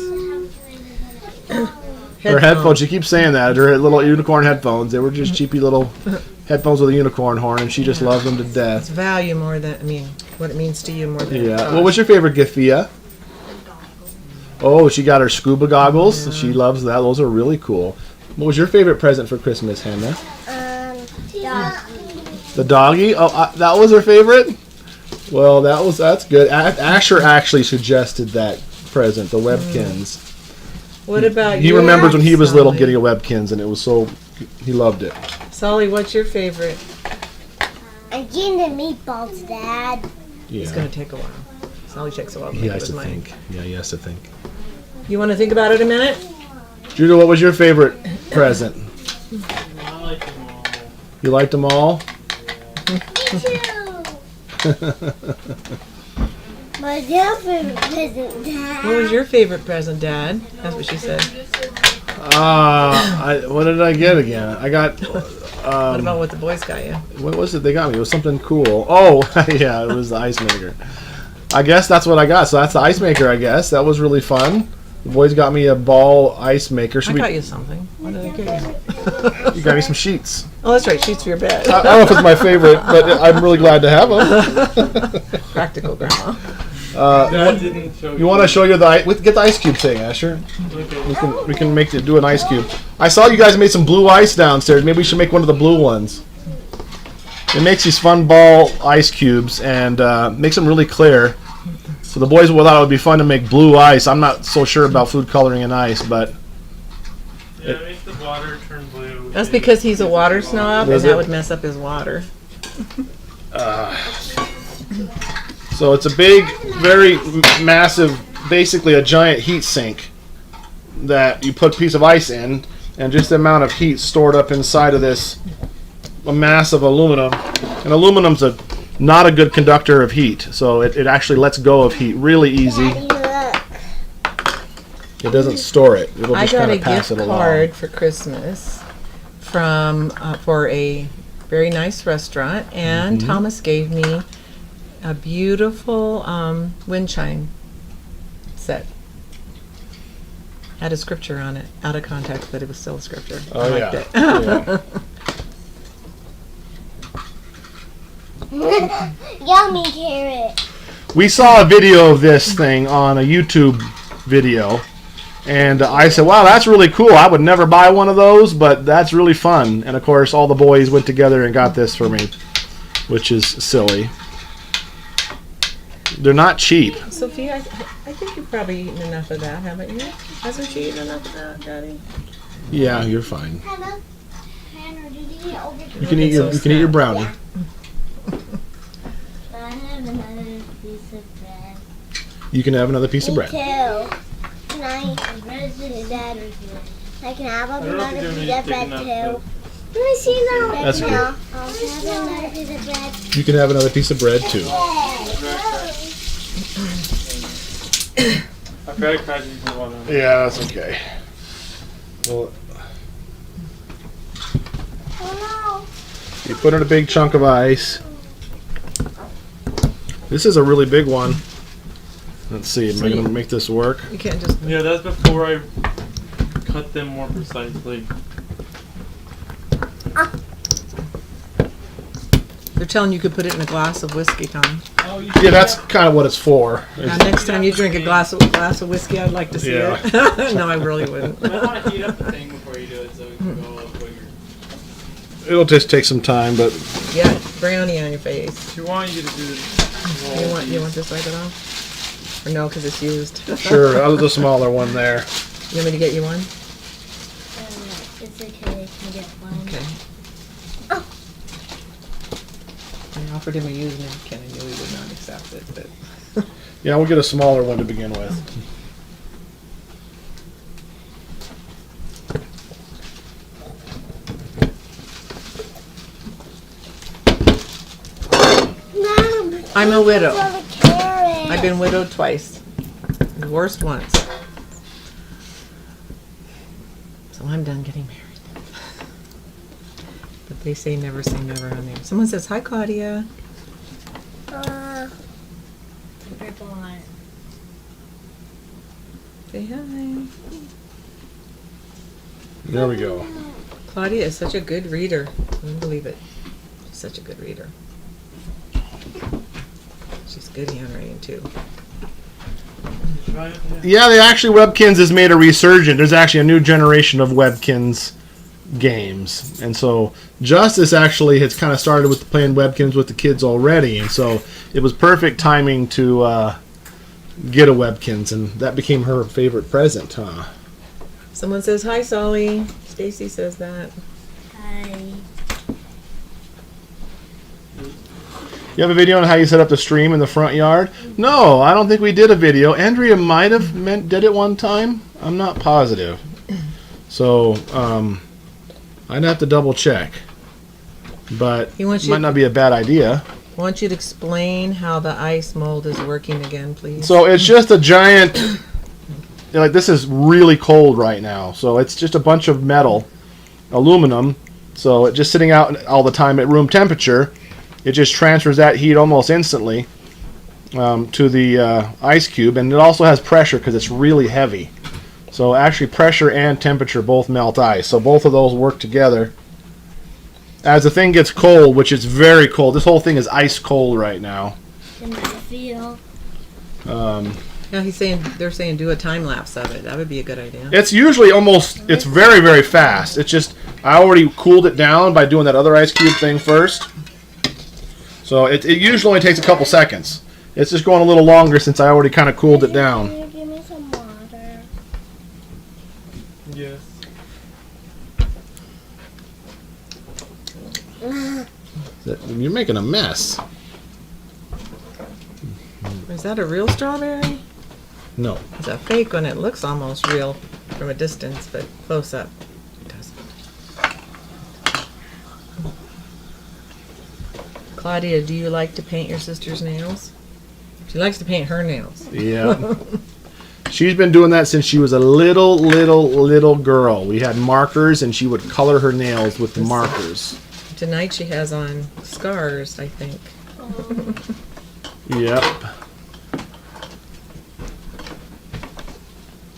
Her headphones. She keeps saying that. Her little unicorn headphones. They were just cheapy little headphones with a unicorn horn, and she just loves them to It's death. value more than, what it means to you more than Yeah. cost. What was your favorite gift, Fia? Oh, she got her scuba goggles. Yeah. She loves that. Those are really cool. What was your favorite present for Christmas, Hannah? The doggy? Oh, that was her favorite? Well, that's good. Asher actually suggested that present, the Webkins. What about He you? remembers when he was little Solly? getting a Webkins, and it was so, he loved it. Solly, what's your favorite? I'm getting the meatballs, Dad. Yeah. It's going to take a while. Solly takes a while to He think has of to his mind. think. Yeah, he has to think. You want to think about it a minute? Judah, what was your favorite present? I like them all. You liked them all? Me too. My real favorite present, Dad. What was your favorite present, Dad? That's what she said. What did I get again? I got. What about what the boys got you? What was it they got me? It was something cool. Oh, yeah, it was the ice maker. I guess that's what I got. So that's the ice maker, I guess. That was really fun. The boys got me a ball ice maker. I got you something. What did I get you? You got me some sheets. Oh, that's right. Sheets for your bed. I don't know if it's my favorite, but I'm really glad to have them. Practical, Grandma. Dad didn't show You want to show you get the ice cube thing, Asher? Okay. We can do an ice cube. I saw you guys made some blue ice downstairs. Maybe we should make one of the blue ones. It makes these fun ball ice cubes and makes them really clear. So the boys thought it would be fun to make blue ice. I'm not so sure about food coloring in ice, but Yeah, it makes the water turn blue. That's because he's a water snob, and Does that it? would mess up his water. so it's a big, very massive, basically a giant heat sink that you put a piece of ice in, and just the amount of heat stored up inside of this a mass of aluminum. And aluminum's not a good conductor of heat, so it actually lets go of heat really easy. Daddy, look. It doesn't store it. It'll I just got kind a of pass gift it along. card for Christmas from for a very nice restaurant, and Mm-hmm. Thomas gave me a beautiful wind chime set. Had a scripture on it, out of context, but it was still a scripture. I Oh liked yeah. it. Yeah. Yummy carrot. We saw a video of this thing on a YouTube video, and I said, wow, that's really cool. I would never buy one of those, but that's really fun. And of course, all the boys went together and got this for me, which is silly. They're not cheap. Sophia, I think you've probably eaten enough of that, haven't you? Hasn't she eaten enough of that, Daddy? Yeah, you're fine. Hannah, did you eat over You can eat your brownie. I have another piece of bread. You can have another piece of bread. Me too. Can I? Dad, I can have another piece of bread too. Let me see that. That's good. I'll have another piece of bread. You can have another piece of bread too. I credit card you can want to. Yeah, that's okay. Well, Oh you put in a big chunk of ice. This is a really big one. Let's see. Am I going to make this work? You can't just. Yeah, that's before I cut them more precisely. They're telling you could put it in a glass of whiskey, Tom. Oh, you Yeah, that's kind of what it's for. Now, next time you drink a glass of whiskey, I'd like to see Yeah. it. No, I really wouldn't. You might want to heat up the thing before you do it so we can go quicker. It'll just take some time, but Yeah, brownie on your face. If you want, you to do this. You want this wipe it off? Or no, because it's used. sure, I'll do the smaller one there. You want me to get you one? It's okay. I can get one. Okay. I offered him a used napkin. I knew he would not accept it, but Yeah, we'll get a smaller one to begin with. Mom, I'm a widow. the carrot. I've been widowed twice. Divorced once. So I'm done getting married. But they say never on there. Someone says, hi, Claudia. Purple one. Say hi. There we go. Claudia is such a good reader. I couldn't believe it. She's such a good reader. She's good handwriting, too. Right? Yeah, they actually Webkins has made a resurgence. There's actually a new generation of Webkins games, and so Justus actually has kind of started with playing Webkins with the kids already, and so it was perfect timing to get a Webkins, and that became her favorite present, huh? Someone says, hi, Solly. Stacy says that. Hi. You have a video on how you set up the stream in the front yard? No, I don't think we did a video. Andrea might have did it one time. I'm not positive. So, I'd have to double check. But He it wants you- might not be a bad idea. I want you to explain how the ice mold is working again, please. So it's just a giant, like this is really cold right now. So it's just a bunch of metal, aluminum. So it just sitting out all the time at room temperature. It just transfers that heat almost instantly to the ice cube. And it also has pressure because it's really heavy. So actually pressure and temperature both melt ice. So both of those work together. As the thing gets cold, which is very cold. This whole thing is ice cold right now. In my field. Um, Yeah, they're saying do a time lapse of it. That would be a good idea. It's usually it's very, very fast. It's just, I already cooled it down by doing that other ice cube thing first. So it usually only takes a couple seconds. It's just going a little longer since I already kind of cooled it down. Can you give me some water? Yes. You're making a mess. Is that a real strawberry? No. It's a fake one. It looks almost real from a distance, but close up, it doesn't. Claudia, do you like to paint your sister's nails? She likes to paint her nails. Yeah. She's been doing that since she was a little girl. We had markers and she would color her nails with the markers. Tonight she has on scars, I think. Yep.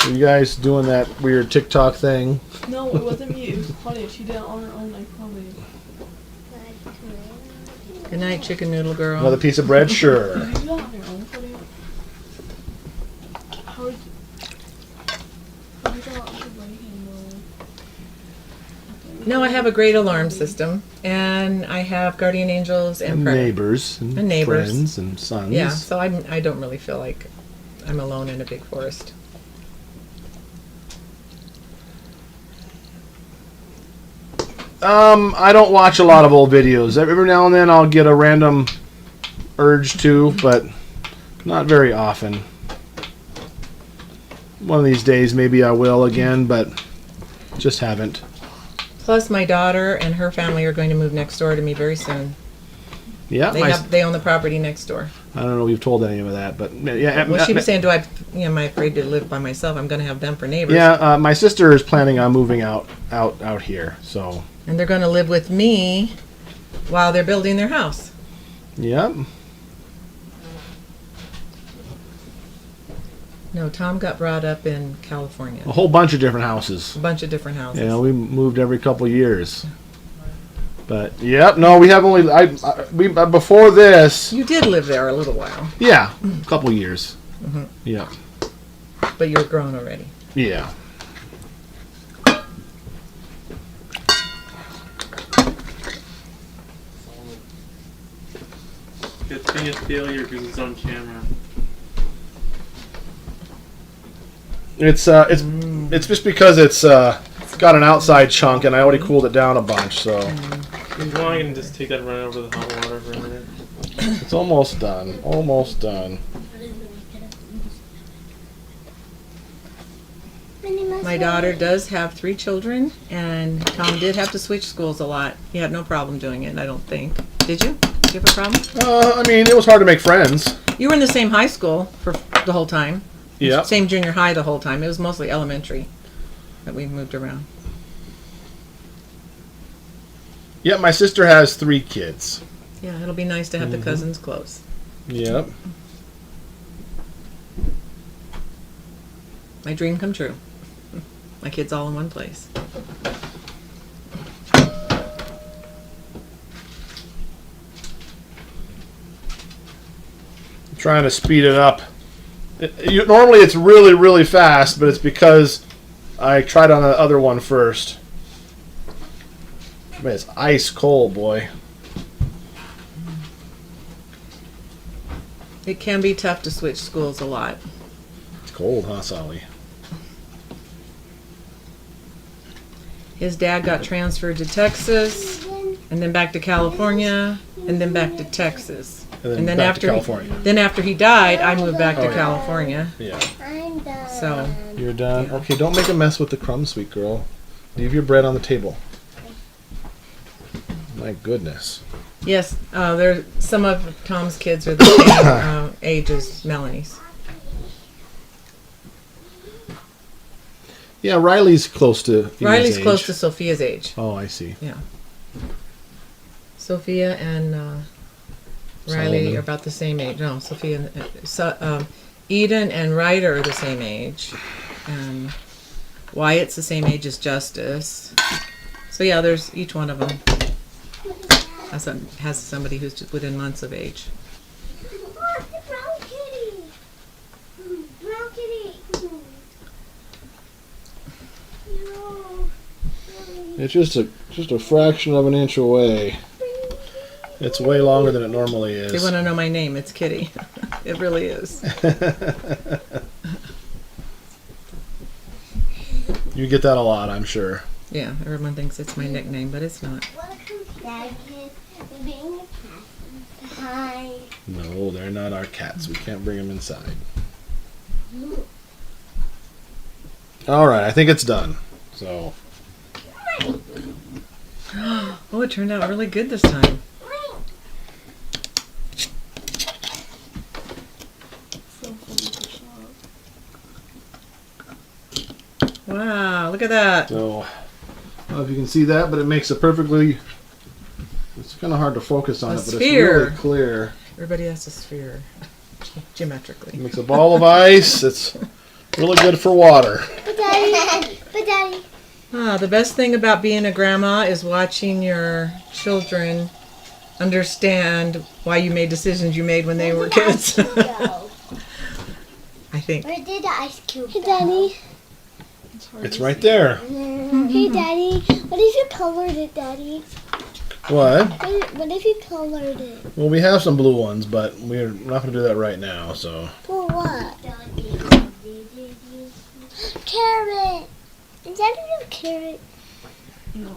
Are you guys doing that weird TikTok thing? No, it wasn't me. It was Claudia. She did it on her own, like probably. Good night, chicken noodle girl. Another piece of bread? Sure. Did you do that on your own, Claudia? How did you draw out your right hand though? No, I have a great alarm system, and I have guardian angels and prayer. Neighbors and neighbors. friends and sons. Yeah, so I don't really feel like I'm alone in a big forest. I don't watch a lot of old videos. Every now and then I'll get a random urge to, but not very often. One of these days maybe I will again, but just haven't. Plus, my daughter and her family are going to move next door to me very soon. Yeah, They own the property next door. I don't know if you've told any of that, but yeah. Well, she was saying, am I afraid to live by myself? I'm going to have them for neighbors. Yeah, my sister is planning on moving out here, so. And they're going to live with me while they're building their house. Yep. No, Tom got brought up in California. A whole bunch of different houses. A bunch of different houses. You know, we moved every couple of years. But yep, no, we have only before this. You did live there a little while. Yeah, a couple of years. Mm-hmm. Yeah. But you're grown already. Yeah. Good thing it's failure because it's on camera. It's just because it's got an outside chunk and I already cooled it down a bunch, so If you want, I can just take that and run it over the hot water for a minute. it's almost done. Almost done. My daughter does have 3 children, and Tom did have to switch schools a lot. He had no problem doing it, I don't think. Did you? Did you have a problem? I mean, it was hard to make friends. You were in the same high school for the whole time. Yeah. Same junior high the whole time. It was mostly elementary that we moved around. Yeah, my sister has 3 kids. Yeah, it'll be nice to have the cousins close. Yep. My dream come true. My kids all in one place. I'm trying to speed it up. Normally it's really, really fast, but it's because I tried on the other one first. Man, it's ice cold, boy. It can be tough to switch schools a lot. It's cold, huh, Sally? His dad got transferred to Texas, and then back to California, and then back to Texas. And then back to California. Then after he died, I moved back to yeah. California. Yeah. I'm done. So You're done? Okay, don't make a mess with the crumbs, sweet girl. Leave your bread on the table. My goodness. yes, there. Some of Tom's kids are the same age as Melanie's. Yeah, Riley's close to Riley's Ian's close age. to Sophia's age. Oh, I see. Yeah. Sophia and Riley Solomon. are about the same age. No, Sophia and Eden and Ryder are the same age, and Wyatt's the same age as Justus. So yeah, there's each one of them has somebody who's just within months of age. Brown kitty. Brown kitty. No. It's just a fraction of an inch away. It's way longer than it normally If you is. want to know my name, it's Kitty. It really is. You get that a lot, I'm sure. Yeah, everyone thinks it's my nickname, but it's not. Welcome, Dad. Being a cat. Hi. No, they're not our cats. We can't bring them inside. All right, I think it's done. So, Oh, it turned out really good this time. Wow, look at that. so I don't know if you can see that, but it makes a perfectly. It's kind of hard to focus on A it, but sphere. it's really clear. Everybody has a sphere, geometrically. It makes a ball of ice. It's really good for water. But Daddy. But Daddy. The best thing about being a grandma is watching your children understand why you made decisions you made when they were kids. I think. Where did the ice cube go? Hey, Daddy. It's right there. Hey, Daddy. What if you colored it, Daddy? What? What if you colored it? Well, we have some blue ones, but we're not going to do that right now. So, For what? Carrot. Is that a real carrot? No.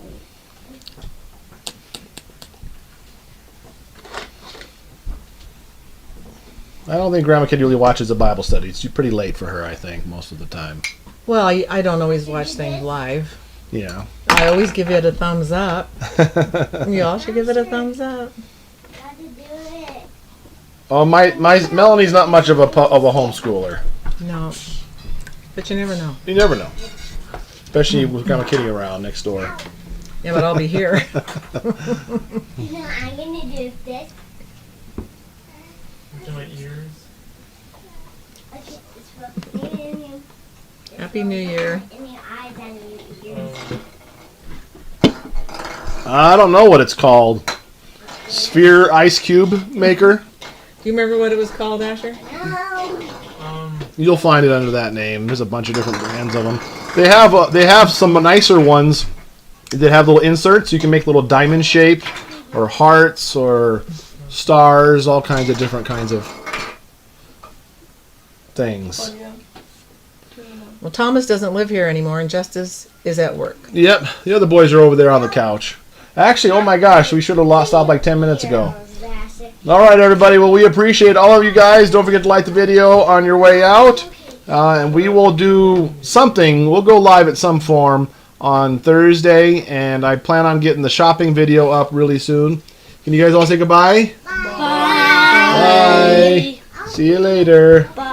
I don't think Grandma Kitty really watches the Bible study. It's pretty late for her, I think, most of the time. Well, I don't always watch things live. Yeah. I always give it a thumbs up. Y'all should give it a thumbs up. Got to do it. Oh, my Melanie's not much of a homeschooler. No, but you never know. You never know, especially with Grandma Kitty around next door. Yeah, but I'll be here. No, I'm going to do this. Look at my ears. Okay, it's Happy New Year. I don't know what it's called. Sphere ice cube maker. Do you remember what it was called, Asher? You'll find it under that name. There's a bunch of different brands of them. They have some nicer ones that have little inserts. You can make little diamond shape, or hearts, or stars, all kinds of different kinds of things. Well, Thomas doesn't live here anymore, and Justus is at work. Yep, the other boys are over there on the couch. Actually, oh my gosh, we should have stopped like 10 minutes ago. All right, everybody. Well, we appreciate all of you guys. Don't forget to like the video on your way out. And we will do something. We'll go live at some form on Thursday. And I plan on getting the shopping video up really soon. Can you guys all say goodbye? Bye. Bye. See you later. Bye.